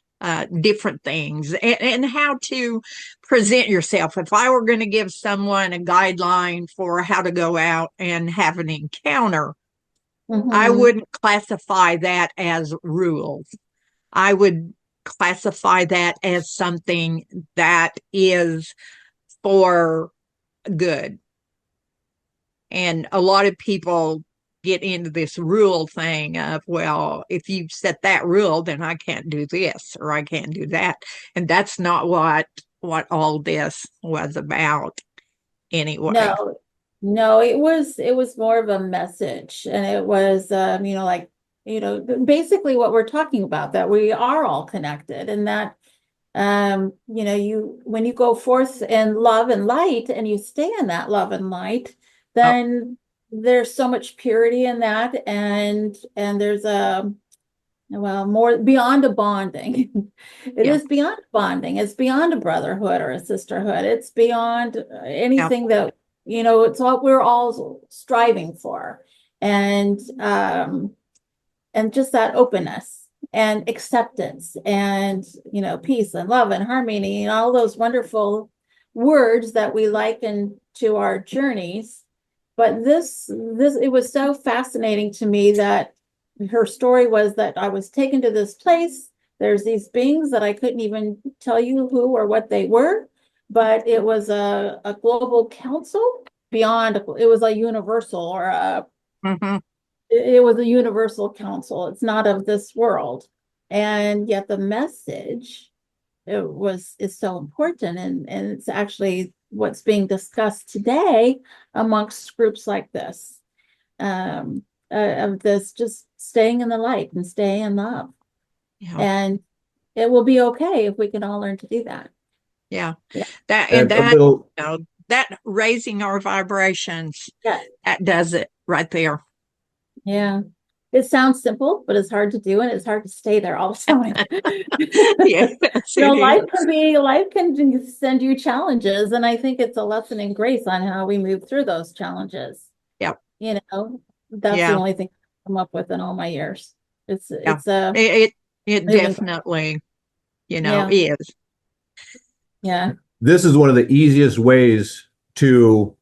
different things and how to present yourself. If I were going to give someone a guideline for how to go out and have an encounter, I Mhm. wouldn't classify that as rules. I would classify that as something that is for good. And a lot of people get into this rule thing of, well, if you set that rule, then I can't do this or I can't do that. And that's not what all this was about anyway. No, no, it was more of a message, and it was like, basically what we're talking about, that we are all connected, and that you when you go forth in love and light and you stay in that love and light, Oh, then there's so much purity in that, and there's a, well, more beyond a bonding. It yeah, is beyond bonding. It's beyond a brotherhood or a sisterhood. It's beyond yeah, anything that, it's what we're all striving for. And just that openness and acceptance and, peace and love and harmony and all those wonderful words that we liken to our journeys. But this it was so fascinating to me that her story was that I was taken to this place. There's these beings that I couldn't even tell you who or what they were, but it was a global council beyond, it was a universal or hmm, it was a universal council. It's not of this world. And yet the message, is so important, and it's actually what's being discussed today amongst groups like this, um, of this, just staying in the light and staying in love. yeah, And it will be okay if we can all learn to do that. yeah. Yeah. That and And a that, little, that raising our vibrations, Yeah. that does it right there. Yeah. It sounds simple, but it's hard to do, and it's hard to stay there all the time. Yes, it is. Life can send you challenges, and I think it's a lesson in grace on how we move through those challenges. Yep. That's the Yeah. only thing I've come up with in all my years. It's Yeah. it's a It moving. definitely, Yeah, is. yeah, this is one of the easiest ways to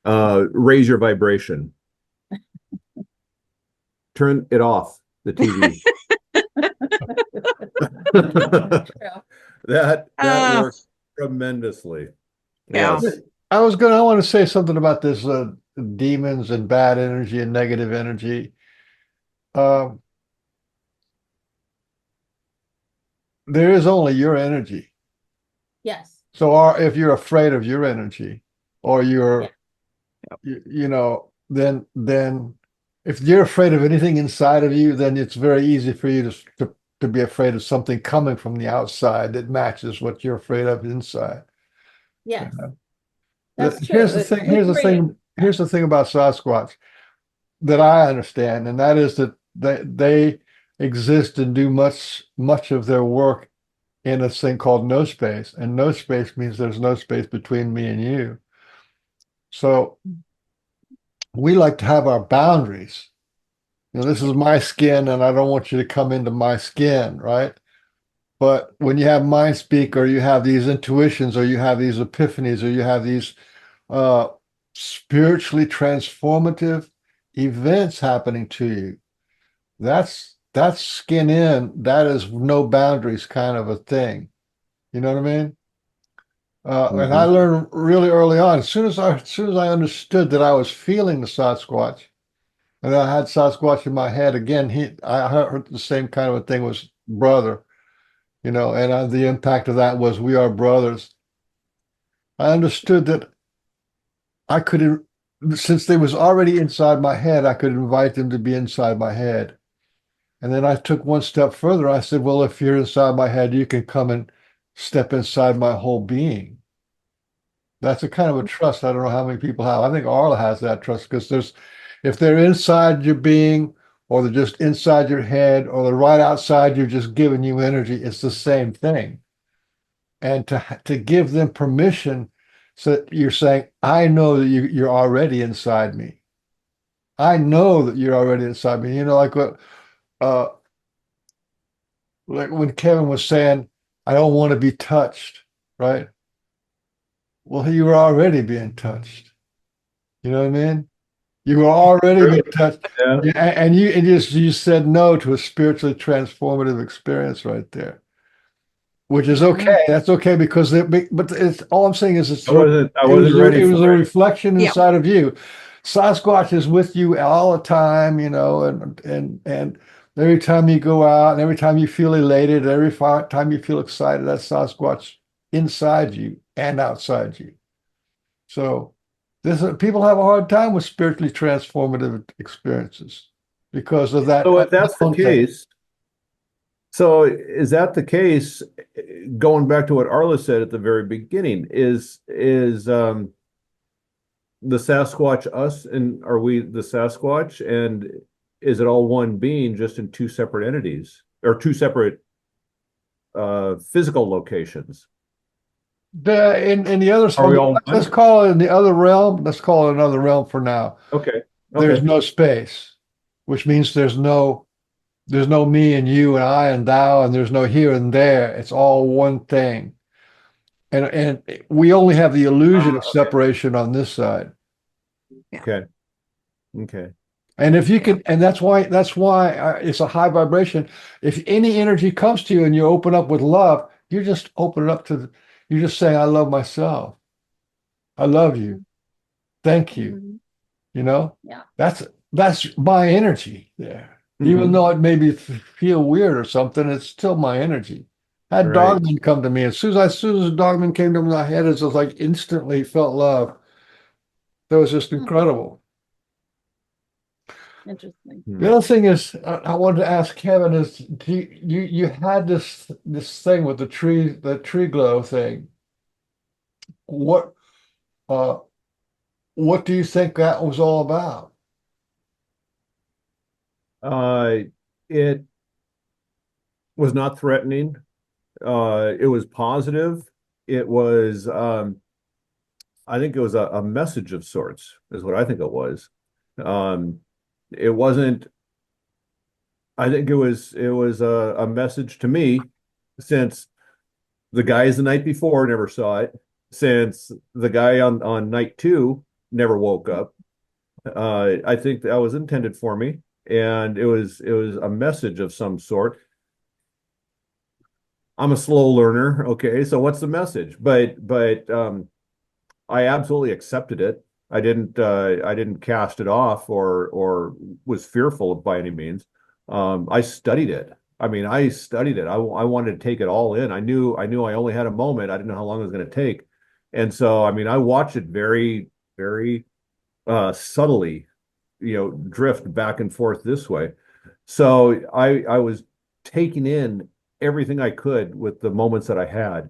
raise your vibration. Turn it off, the TV. true. That Uh, works tremendously. yeah. Yes. I want to say something about this demons and bad energy and negative energy. Um, there is only your energy. Yes. So if you're afraid of your energy or Yeah. then if you're afraid of anything inside of you, then it's very easy for you to be afraid of something coming from the outside that matches what you're afraid of inside. Yes, that's true. Here's the thing, here's the thing about Sasquatch that I understand, and that is that they exist and do much of their work in a thing called no space, and no space means there's no space between me and you. So we like to have our boundaries. You know, this is my skin, and I don't want you to come into my skin, right? But when you have mind speak, or you have these intuitions, or you have these epiphanies, or you have these uh, spiritually transformative events happening to you, that's skin in. That is no boundaries kind of a thing. You know what I mean? And I Mhm. learned really early on, as soon as I understood that I was feeling the Sasquatch, and I had Sasquatch in my head again. I heard the same kind of a thing was brother, you know, and the impact of that was we are brothers. I understood that I could, since they was already inside my head, I could invite them to be inside my head. And then I took one step further. I said, well, if you're inside my head, you can come and step inside my whole being. That's a kind of a trust. I don't know how many people have. I think Arla has that trust because if they're inside your being, or they're just inside your head, or they're right outside, you're just giving you energy. It's the same thing. And to give them permission, so that you're saying, I know that you're already inside me. I know that you're already inside me. You know, uh, like when Kevin was saying, I don't want to be touched, right? Well, you were already being touched. You know what I mean? You were already True. being touched. Yeah. Yeah, and you said no to a spiritually transformative experience right there, which is Yeah. okay. That's okay because but it's all I'm saying is I wasn't ready it was a for it. reflection Yeah. inside of you. Sasquatch is with you all the time, you know, and every time you go out, and every time you feel elated, time you feel excited, that's Sasquatch inside you and outside you. So people have a hard time with spiritually transformative experiences because of that So if that's the unknown thing. case, so is that the case, going back to what Arla said at the very beginning, is the Sasquatch us, and are we the Sasquatch, and is it all one being just in two separate entities or two separate physical locations? In the other, Are we all let's one? call it in the other realm. Let's call it another realm for now. Okay. There's Okay. no space, which means there's no me and you and I and thou, and there's no here and there. It's all one thing. And we only have the illusion of Okay. separation on this side. Okay. Okay. And if you Yeah. can, and that's why it's a high vibration. If any energy comes to you and you open up with love, you just open it up you're just saying, I love myself. I love you. Thank you. Mhm. You know, Yeah. that's my energy there. Even Mhm. though it maybe feel weird or something, it's still my energy. Had Right. Dogman come to me, as soon as Dogman came to my head, it's just like instantly felt love. That was just Hmm. incredible. Interesting. The other thing is, I wanted to ask Kevin is, you had this thing with the tree glow thing. What uh what do you think that was all about? Uh, it was not threatening. It was positive. It was, I think it was a message of sorts, is what I think it was. Um, it wasn't, I think it was a message to me, since the guys the night before never saw it, since the guy on night two never woke up. I think that was intended for me, and it was a message of some sort. I'm a slow learner. Okay, so what's the message? But I absolutely accepted it. I didn't cast it off or was fearful by any means. I studied it. I mean, I studied it. I wanted to take it all in. I knew I only had a moment. I didn't know how long it was going to take. And so, I mean, I watched it very, very subtly, drift back and forth this way. So I was taking in everything I could with the moments that I had.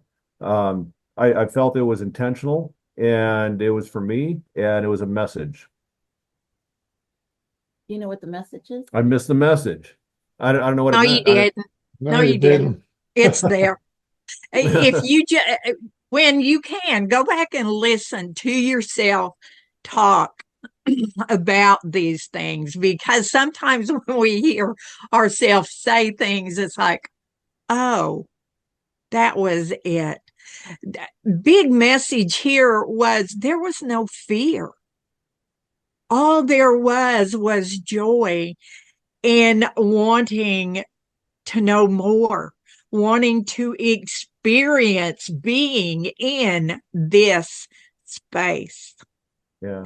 I felt it was intentional and it was for me and it was a message. You know what the message is? I missed the message. I don't know what it No, you meant. I didn't. No, you didn't. It's there. If didn't. you when you can go back and listen to yourself talk about these things, because sometimes when we hear ourselves say things, it's like, oh, that was it. Big message here was there was no fear. All there was joy and wanting to know more, wanting to experience being in this space. Yeah.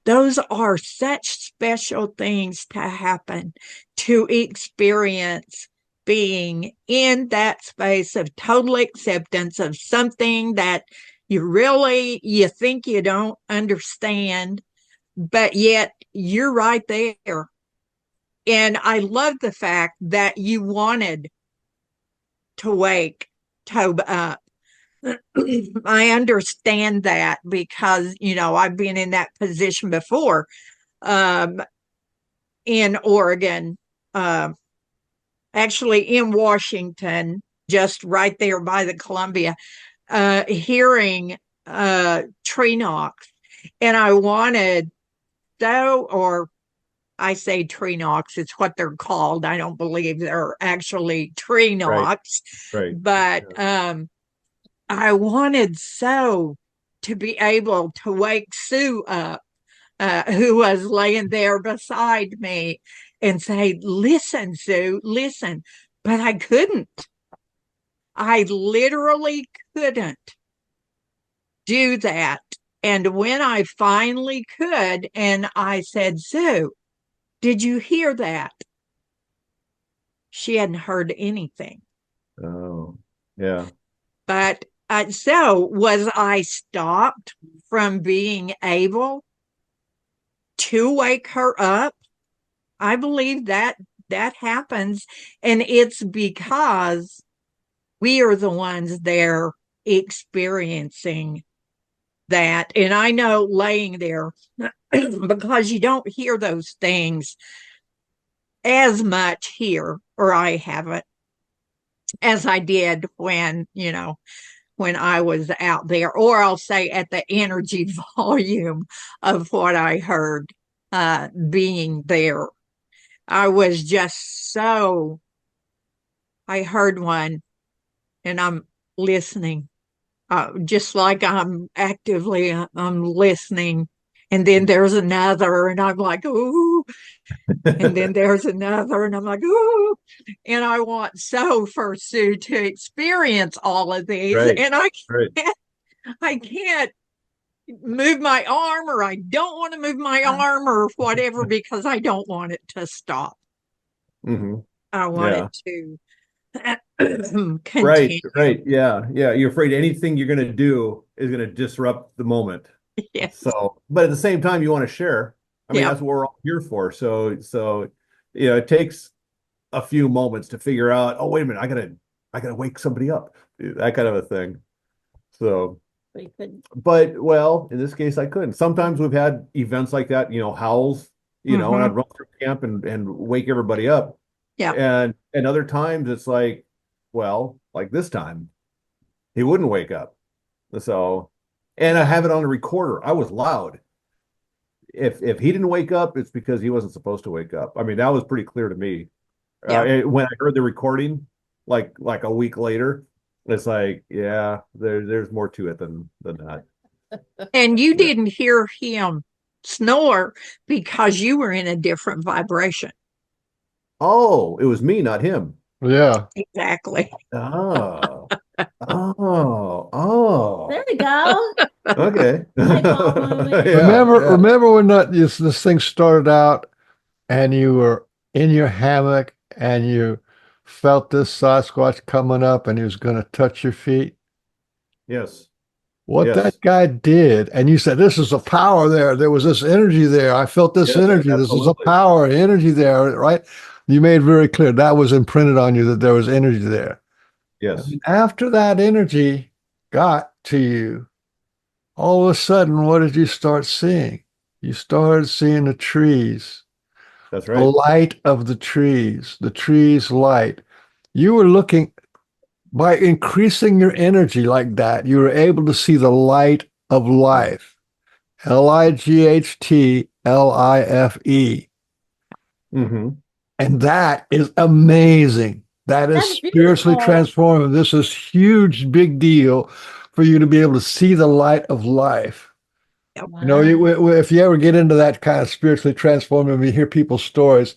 Those are such special things to happen, to experience being in that space of total acceptance of something that you think you don't understand, but yet you're right there. And I love the fact that you wanted to wake Tobe up. I understand that because, I've been in that position before, um, in Oregon, actually in Washington, just right there by the Columbia, hearing tree knocks. And I wanted, or I say tree knocks, it's what they're called. I don't believe they're actually tree knocks, Right. but I wanted so to be able to wake Sue up, who was laying there beside me, and say, listen, Sue, listen. But I couldn't. I literally couldn't do that. And when I finally could, and I said, Sue, did you hear that? She hadn't heard anything. Oh, yeah. But so was I stopped from being able to wake her up? I believe that happens. And it's because we are the ones there experiencing that. And I know laying there, because you don't hear those things as much here, or I haven't, as I did when I was out there, or I'll say at the energy volume of what I heard being there. I was just so, I heard one and I'm listening, just like I'm actively, I'm listening. And then there's another, and I'm like, ooh. And then there's another, and I'm like, ooh. And I want so for Sue to experience all of these. Right. And Right. I can't move my arm, or I don't want to move my arm or whatever, because I don't want it to stop. Hmm. I want Yeah. it to Right. continue. Right. Yeah. Yeah. You're afraid anything you're going to do is going to disrupt the moment. Yes. So, but at the same time, you want to share. I mean, Yeah. that's what we're all here for. So, it takes a few moments to figure out, oh, wait a minute, I gotta wake somebody up, that kind of a thing. So, But you couldn't. but well, in this case, I couldn't. Sometimes we've had events like that, howls, and I'd run through camp and wake everybody up. Yeah. And other times it's like, well, like this time, he wouldn't wake up. So, and I have it on a recorder. I was loud. If he didn't wake up, it's because he wasn't supposed to wake up. I mean, that was pretty clear to me. Yeah. When I heard the recording, like a week later, it's like, yeah, there's more to it than that. And you Yeah. didn't hear him snore because you were in a different vibration. Oh, it was me, not him. Yeah. Exactly. Oh, oh. There we go. Okay. Light bulb moment. Yeah, yeah. Remember when this thing started out and you were in your hammock and you felt this Sasquatch coming up and he was going to touch your feet? Yes. What Yes. that guy did, and you said, this is a power there. There was this energy there. I felt this Yes, energy. This is a absolutely. power, energy there, right? You made very clear that was imprinted on you that there was energy there. Yes. After that energy got to you, all of a sudden, what did you start seeing? You started seeing the trees, That's the right. light of the trees light. You were looking, by increasing your energy like that, you were able to see the light of life. Lightlife. Mm-hmm. And that is amazing. That is That's spiritually beautiful. transformative. This is huge, big deal for you to be able to see the light of life. You know, Wow. if you ever get into that kind of spiritually transformative, you hear people's stories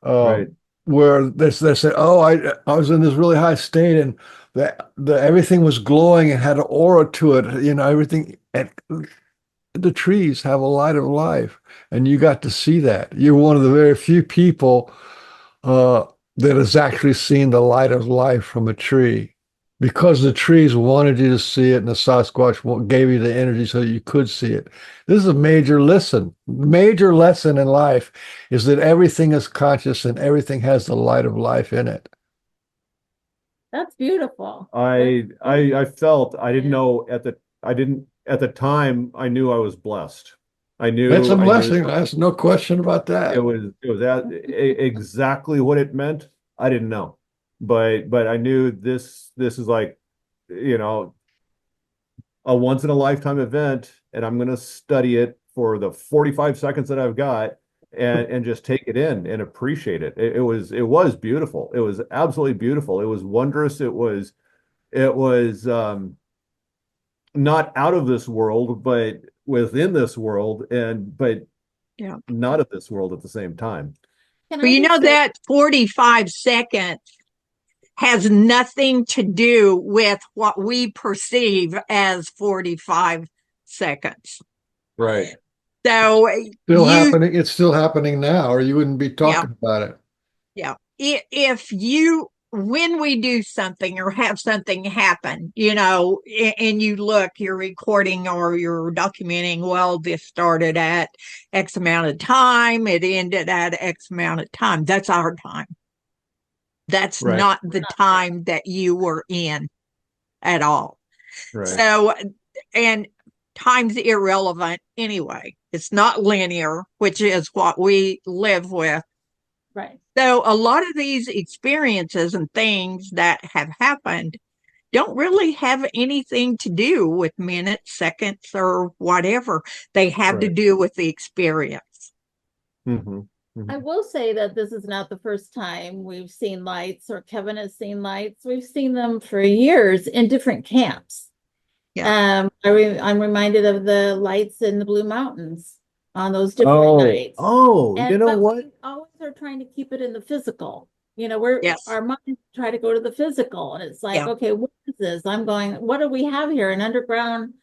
Right. where they say, "Oh, I was in this really high state, and the everything was glowing and had an aura to it. You know, everything." And the trees have a light of life, and you got to see that. You're one of the very few people uh, that has actually seen the light of life from a tree because the trees wanted you to see it and the Sasquatch gave you the energy so you could see it. This is a major lesson. Major lesson in life is that everything is conscious and everything has the light of life in it. That's beautiful. I felt I didn't Yeah. know I didn't at the time I knew I was blessed. It's a I knew blessing. There's no question about that. it was exactly what it meant. I didn't know. But I knew this is like, you know, a once in a lifetime event, and I'm going to study it for the 45 seconds that I've got and just take it in and appreciate it. It was beautiful. It was absolutely beautiful. It was wondrous. It was not out of this world, but within this world, and but Yeah. not of this world at the same time. Can But I you know just say, that 45 seconds has nothing to do with what we perceive as 45 seconds. Right. So Still you, happening. It's still happening now, or you wouldn't be yeah, talking about it. yeah. If you, when we do something or have something happen, you know, and you look, you're recording or you're documenting, well, this started at X amount of time, it ended at X amount of time. That's our time. That's Right. not the time that you were in at all. Right. So, and time's irrelevant anyway. It's not linear, which is what we live with. right. So, a lot of these experiences and things that have happened don't really have anything to do with minutes, seconds, or whatever. They have to Right. do with the experience. Mm-hmm. I will say that this is not the first time we've seen lights or Kevin has seen lights. We've seen them for years in different camps. Yeah. I'm reminded of the lights in the Blue Mountains on those different Oh, nights. oh, And you know but what? we always are trying to keep it in the physical. You know, Yes. our minds try to go to the physical, and it's like, Yeah. okay, what is this? I'm going, what do we have here? An underground,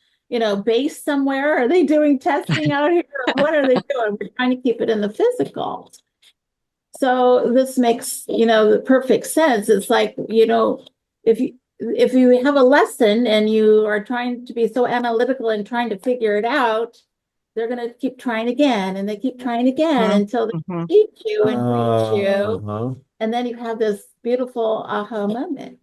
base somewhere? Are they doing testing out here? Or what are they doing? We're trying to keep it in the physical. So this makes, the perfect sense. It's like, if you have a lesson and you are trying to be so analytical and trying to figure it out, they're going to keep trying again and they keep trying again until they Mhm. teach you and reach you. Uh-huh. And then you have this beautiful aha moment.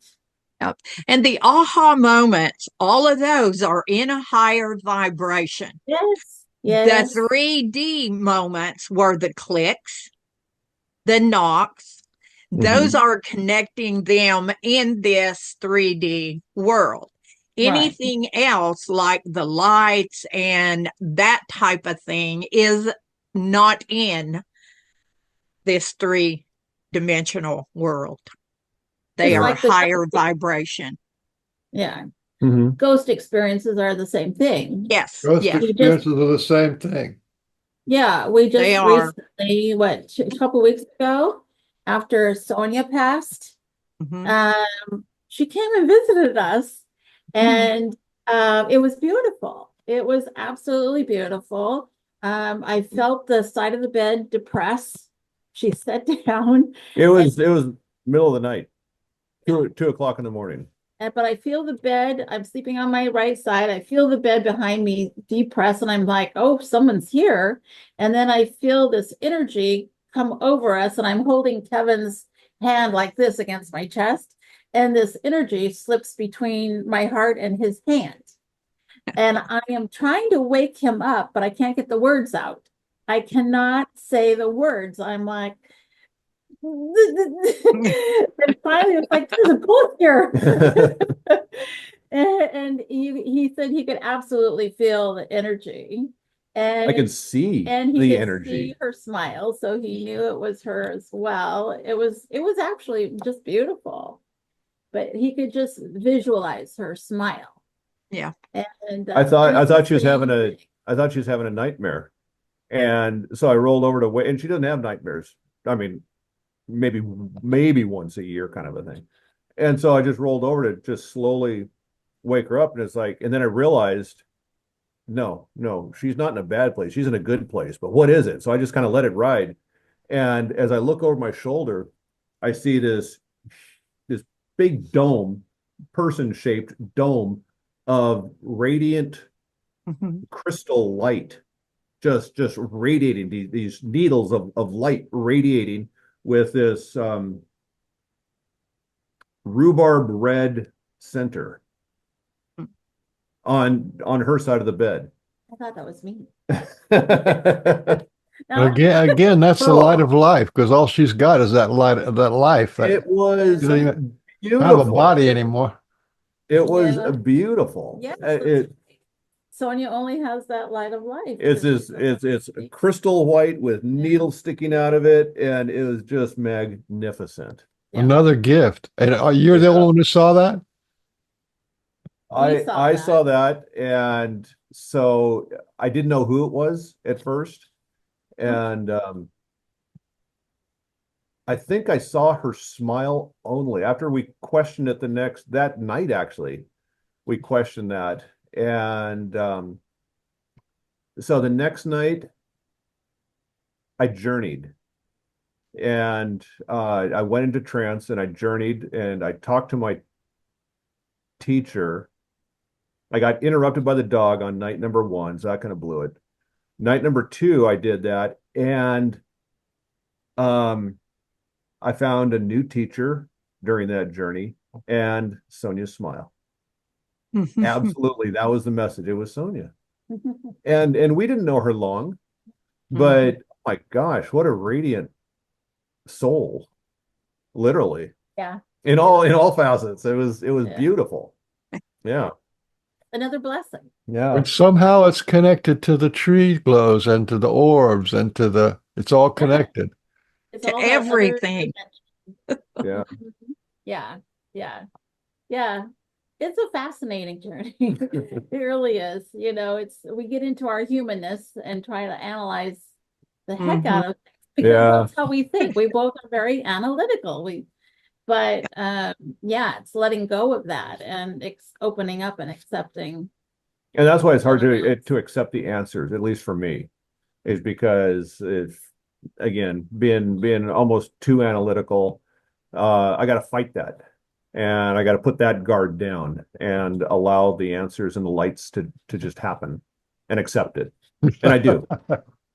Yep. And the aha moments, all of those are in a higher vibration. Yes. The Yes. 3D moments were the clicks, the knocks, those Mhm. are connecting them in this 3D world. Right. Anything else like the lights and that type of thing is not in this 3-dimensional world. They It's are like the higher vibration. yeah. Mhm. Ghost experiences are the same thing. Yes, Ghost yes, You just experiences are the same thing. Yeah, we they just are. recently, a couple weeks ago, after Sonia passed, Mhm. she came and visited us, and it was beautiful. It was absolutely beautiful. I felt the side of the bed depressed. She sat down, It was middle of the night, 2 o'clock in the morning. but I feel the bed. I'm sleeping on my right side. I feel the bed behind me depressed, and I'm like, oh, someone's here. And then I feel this energy come over us, and I'm holding Kevin's hand like this against my chest. And this energy slips between my heart and his hand. And I am trying to wake him up, but I can't get the words out. I cannot say the words. I'm like, and finally it's like, there's a ghost here. And he said he could absolutely feel the energy. I And could see and he the could energy. see her smile, so he knew it was her as well. It was actually just beautiful, but he could just visualize her smile. Yeah. And I thought she was having interesting. a nightmare. And so I rolled over to wait, and she doesn't have nightmares. I mean, maybe once a year kind of a thing. And so I just rolled over to just slowly wake her up. And it's like, and then I realized, no, she's not in a bad place. She's in a good place. But what is it? So I just kind of let it ride. And as I look over my shoulder, I see this big dome, person-shaped dome of radiant Mhm. crystal light, just radiating these needles of light radiating with this rhubarb red center on her side of the bed. I thought that was me. And No, again, that's the light of life, because all she's got is that light, that life. That It was she doesn't even have a beautiful. body anymore. It was Yeah. beautiful. yes, It Sonia only has that light of life. it's She's this it's crystal white with needles sticking out of it, and it was just magnificent. Yeah. Another gift. And you're the Yeah. only one who saw that? We saw I that. saw that, and so I didn't know who it was at first, and I think I saw her smile only after we questioned it that night. Actually, we questioned that, and so the next night I journeyed, and I went into trance, and I journeyed, and I talked to my teacher. I got interrupted by the dog on night number 1, so that kind of blew it. Night number 2, I did that, and um, I found a new teacher during that journey, and Sonia's smile. Absolutely, that was the message. It was Sonia, and we didn't know her long, but oh my gosh, what a radiant soul, literally, Yeah. in all facets. It was Yeah. beautiful. Yeah, Another blessing. yeah. And somehow it's connected to the tree glows and to the orbs and it's all connected. It's To all that other everything. Yeah. Yeah. Yeah. Yeah. It's a fascinating journey. It really is. We get into our humanness and try to analyze the heck out of things because Yeah. that's how we think. We both are very analytical. But yeah, it's letting go of that and opening up and accepting. And that's why it's hard to accept the answers, at least for me, is because it's, again, being almost too analytical, I got to fight that, and I got to put that guard down and allow the answers and the lights to just happen and accept it, and I do.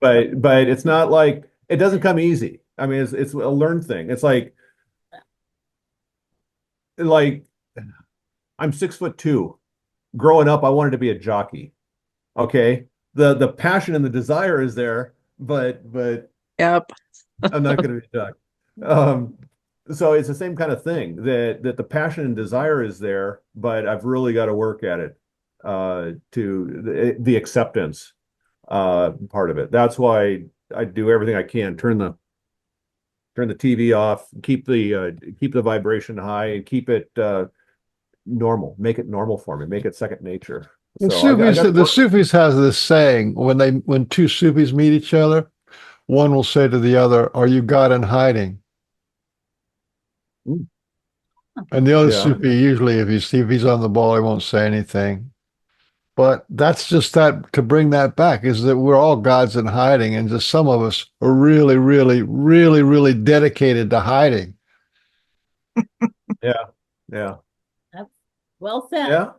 But it's not like it doesn't come easy. I mean, it's a learned thing. It's like I'm 6'2". Growing up, I wanted to be a jockey. Okay. The passion and the desire is there, but Yep. I'm not going to be a jockey. So it's the same kind of thing that the passion and desire is there, but I've really got to work at it to the acceptance part of it. That's why I do everything I can. Turn the TV off, keep the vibration high, and keep it normal. Make it normal for me. Make it second nature. The So the Sufis has this saying when two Sufis meet each other, one will say to the other, "Are you God in hiding?" And the other Sufi usually, if he's on the ball, he won't say anything. But that's just that to bring that back is that we're all gods in hiding, and just some of us are really, really, really, really dedicated to hiding. Yeah. That's Well said.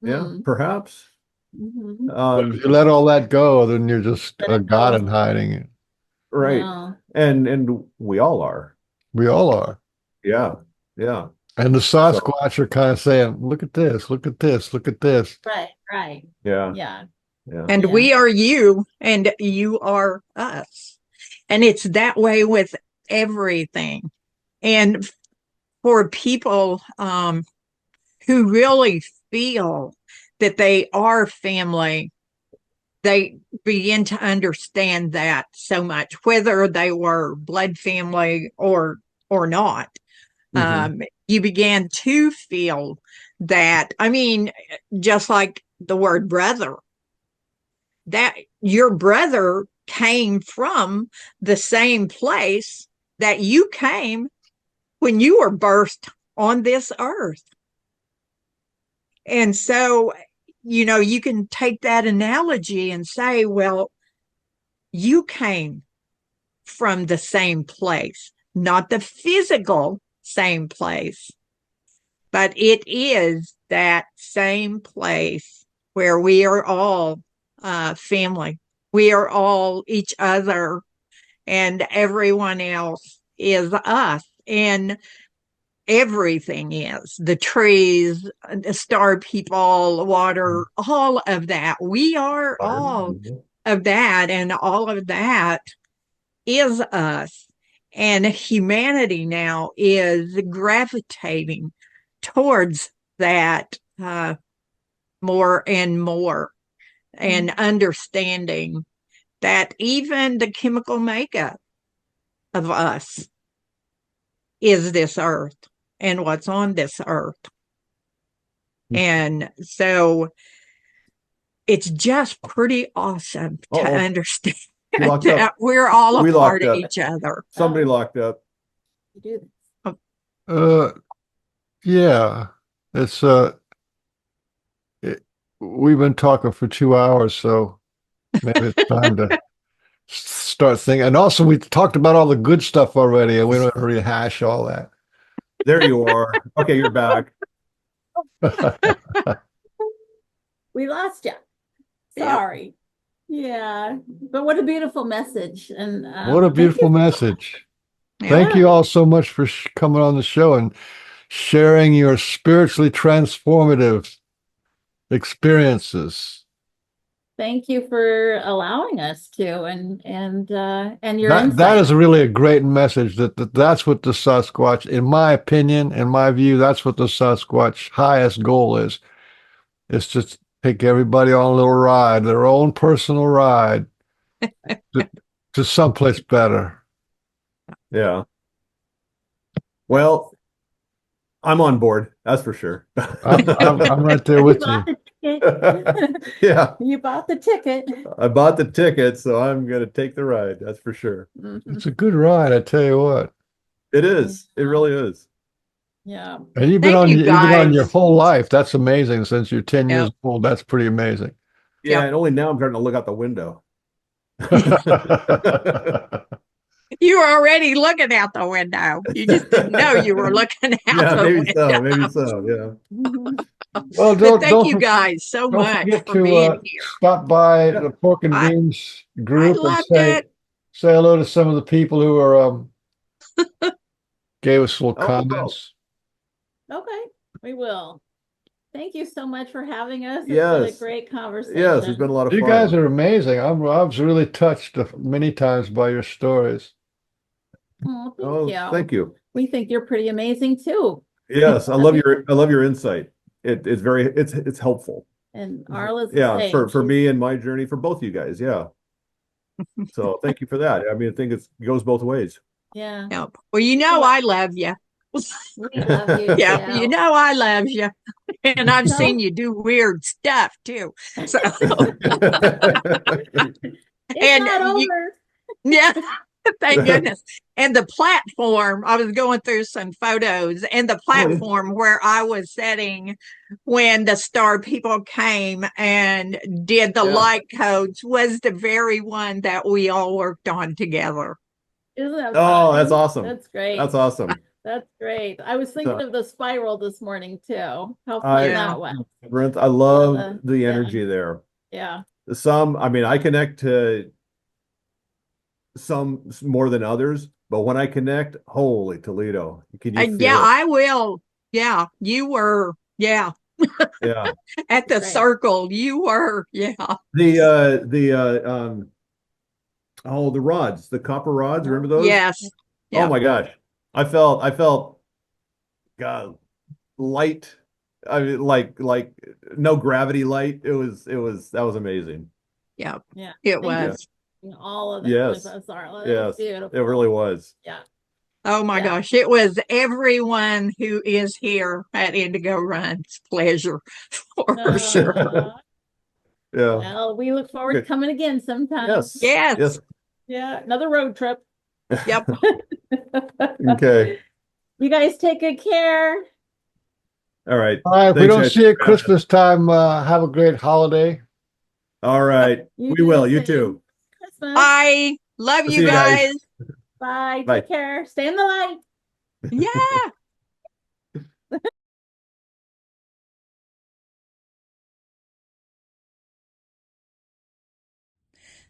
Yeah, perhaps. But if you let all that go, then you're just a god in hiding. Right. No. And we all are. We all are. Yeah. And the Sasquatch are kind of saying, look at this, look at this, look at this. Right. Right. Yeah. Yeah. Yeah. And Yeah. we are you and you are us. And it's that way with everything. And for people who really feel that they are family, they begin to understand that so much, whether they were blood family or not. You began to feel that. I mean, just like the word brother, that your brother came from the same place that you came when you were birthed on this earth. And so, you can take that analogy and say, well, you came from the same place, not the physical same place, but it is that same place where we are all family. We are all each other, and everyone else is us. And everything is the trees, the star people, water, all of that. We are all of that, and all of that is us. And humanity now is gravitating towards that more and more, and understanding that even the chemical makeup of us is this earth and what's on this earth. And so it's just pretty awesome to understand that we're all a part of each other. Somebody locked up. You do this. Yeah, it's we've been talking for 2 hours, so maybe it's time to start thinking. And also, we talked about all the good stuff already, and we don't rehash all that. There you are. Okay, you're back. We lost you. Sorry. Yeah. But what a beautiful message. And What a beautiful message. Thank you all so much for coming on the show and sharing your spiritually transformative experiences. Thank you for allowing us to, and your That insight. is really a great message. That's what the Sasquatch, in my opinion, in my view, that's what the Sasquatch highest goal is. It's just take everybody on a little ride, their own personal ride to someplace better. Yeah. Well, I'm on board. That's for sure. I'm right there with you. Yeah. You bought the ticket. I bought the ticket, so I'm going to take the ride. That's for sure. It's a good ride, I tell you what. It is. It really is. Yeah. And you've been on your whole life. That's amazing. Since you're 10 years old, that's pretty amazing. Yeah, and only now I'm starting to look out the window. You were already looking out the window. You just didn't know you were looking out the window. Maybe so, yeah. Well, thank you guys so much for being here. Stop by the Pork and Beans group and say hello to some of the people who are gave us little comments. Okay, we will. Thank you so much for having us. It's Yes. been a great conversation. Yes, it's been a lot of fun. You guys are amazing. I was really touched many times by your stories. Oh, thank you. Thank you. We think you're pretty amazing too. Yes, I love your insight. It's helpful. And Arla's for me and my journey, for both you guys. Yeah. So thank you for that. I mean, I think it goes both ways. Yeah. Well, I love you. We love you. Yeah, too. I love you. And I've seen you do weird stuff too. So It's not over. Yeah. Thank goodness. And the platform, I was going through some photos, and the platform where I was sitting when the star people came and did the light codes was the very one that we all worked on together. Isn't that Oh, fun? that's awesome. That's great. That's awesome. That's great. I was thinking of the spiral this morning too. How fun that was. Brent, I love the energy there. Yeah. I connect to some more than others, but when I connect, holy Toledo. Can you feel it? I will. Yeah, you were. Yeah, Yeah. at the Right. circle. You were, yeah. Oh, the rods, the copper rods, remember those? Yes. Oh Yeah. my gosh. I felt God, light. I mean, like no gravity light. That was amazing. Yeah. Yeah. It Thank you Yeah. was. for all of that with Yes. us, Arla. It was Yes. It beautiful. really was. Yeah. Oh my Yeah. gosh. It was everyone who is here at Indigo Run's pleasure for sure. Yeah. Well, we look forward to Okay. coming again sometime. Yes. Yes. Yes. Yeah, another road trip. Yep. Okay. You guys take good care. All right. All right, if we Thanks, don't guys. see you at Christmas time, have a great holiday. All right. You We do the will. You same. too. Christmas. Bye. Love I'll see you you guys. guys. Bye. Bye. Take care. Stay in the light. Yeah.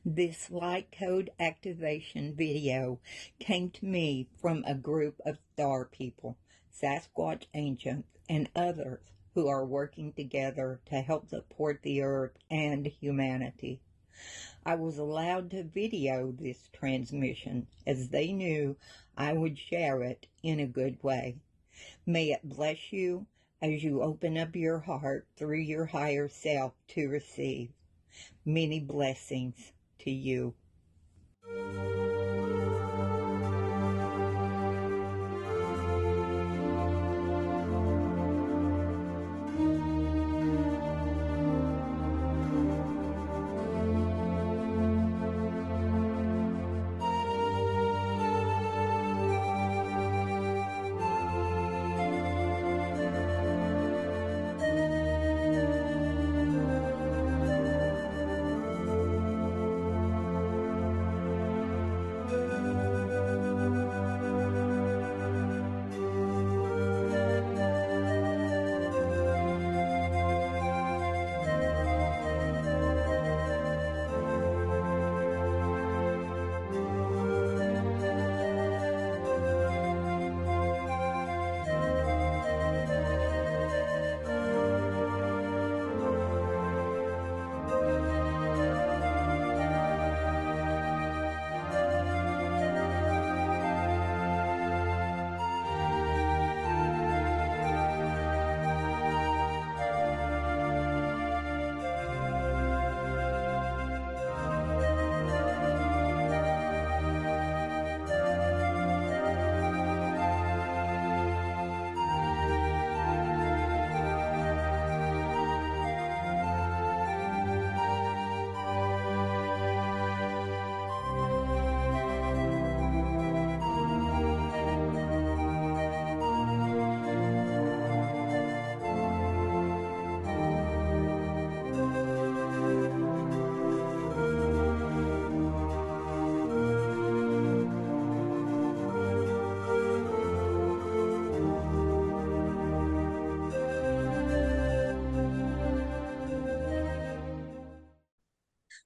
This light code activation video came to me from a group of star people, Sasquatch ancients, and others who are working together to help support the earth and humanity. I was allowed to video this transmission as they knew I would share it in a good way. May it bless you as you open up your heart through your higher self to receive. Many blessings to you.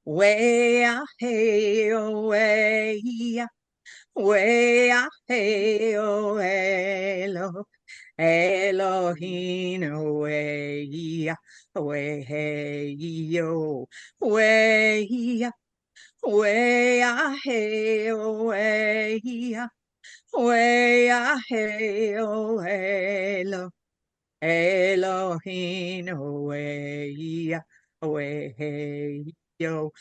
Way ah hey oh way, way ah hey oh hello, Elohim way, way hey yo, way, way ah hey oh way ah hey oh hello. Elohim away, away, yo.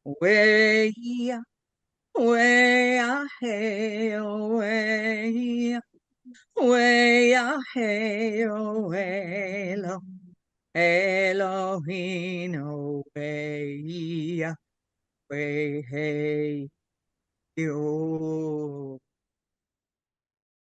Way, way, way. Way hey way lo Elohim way way hey yo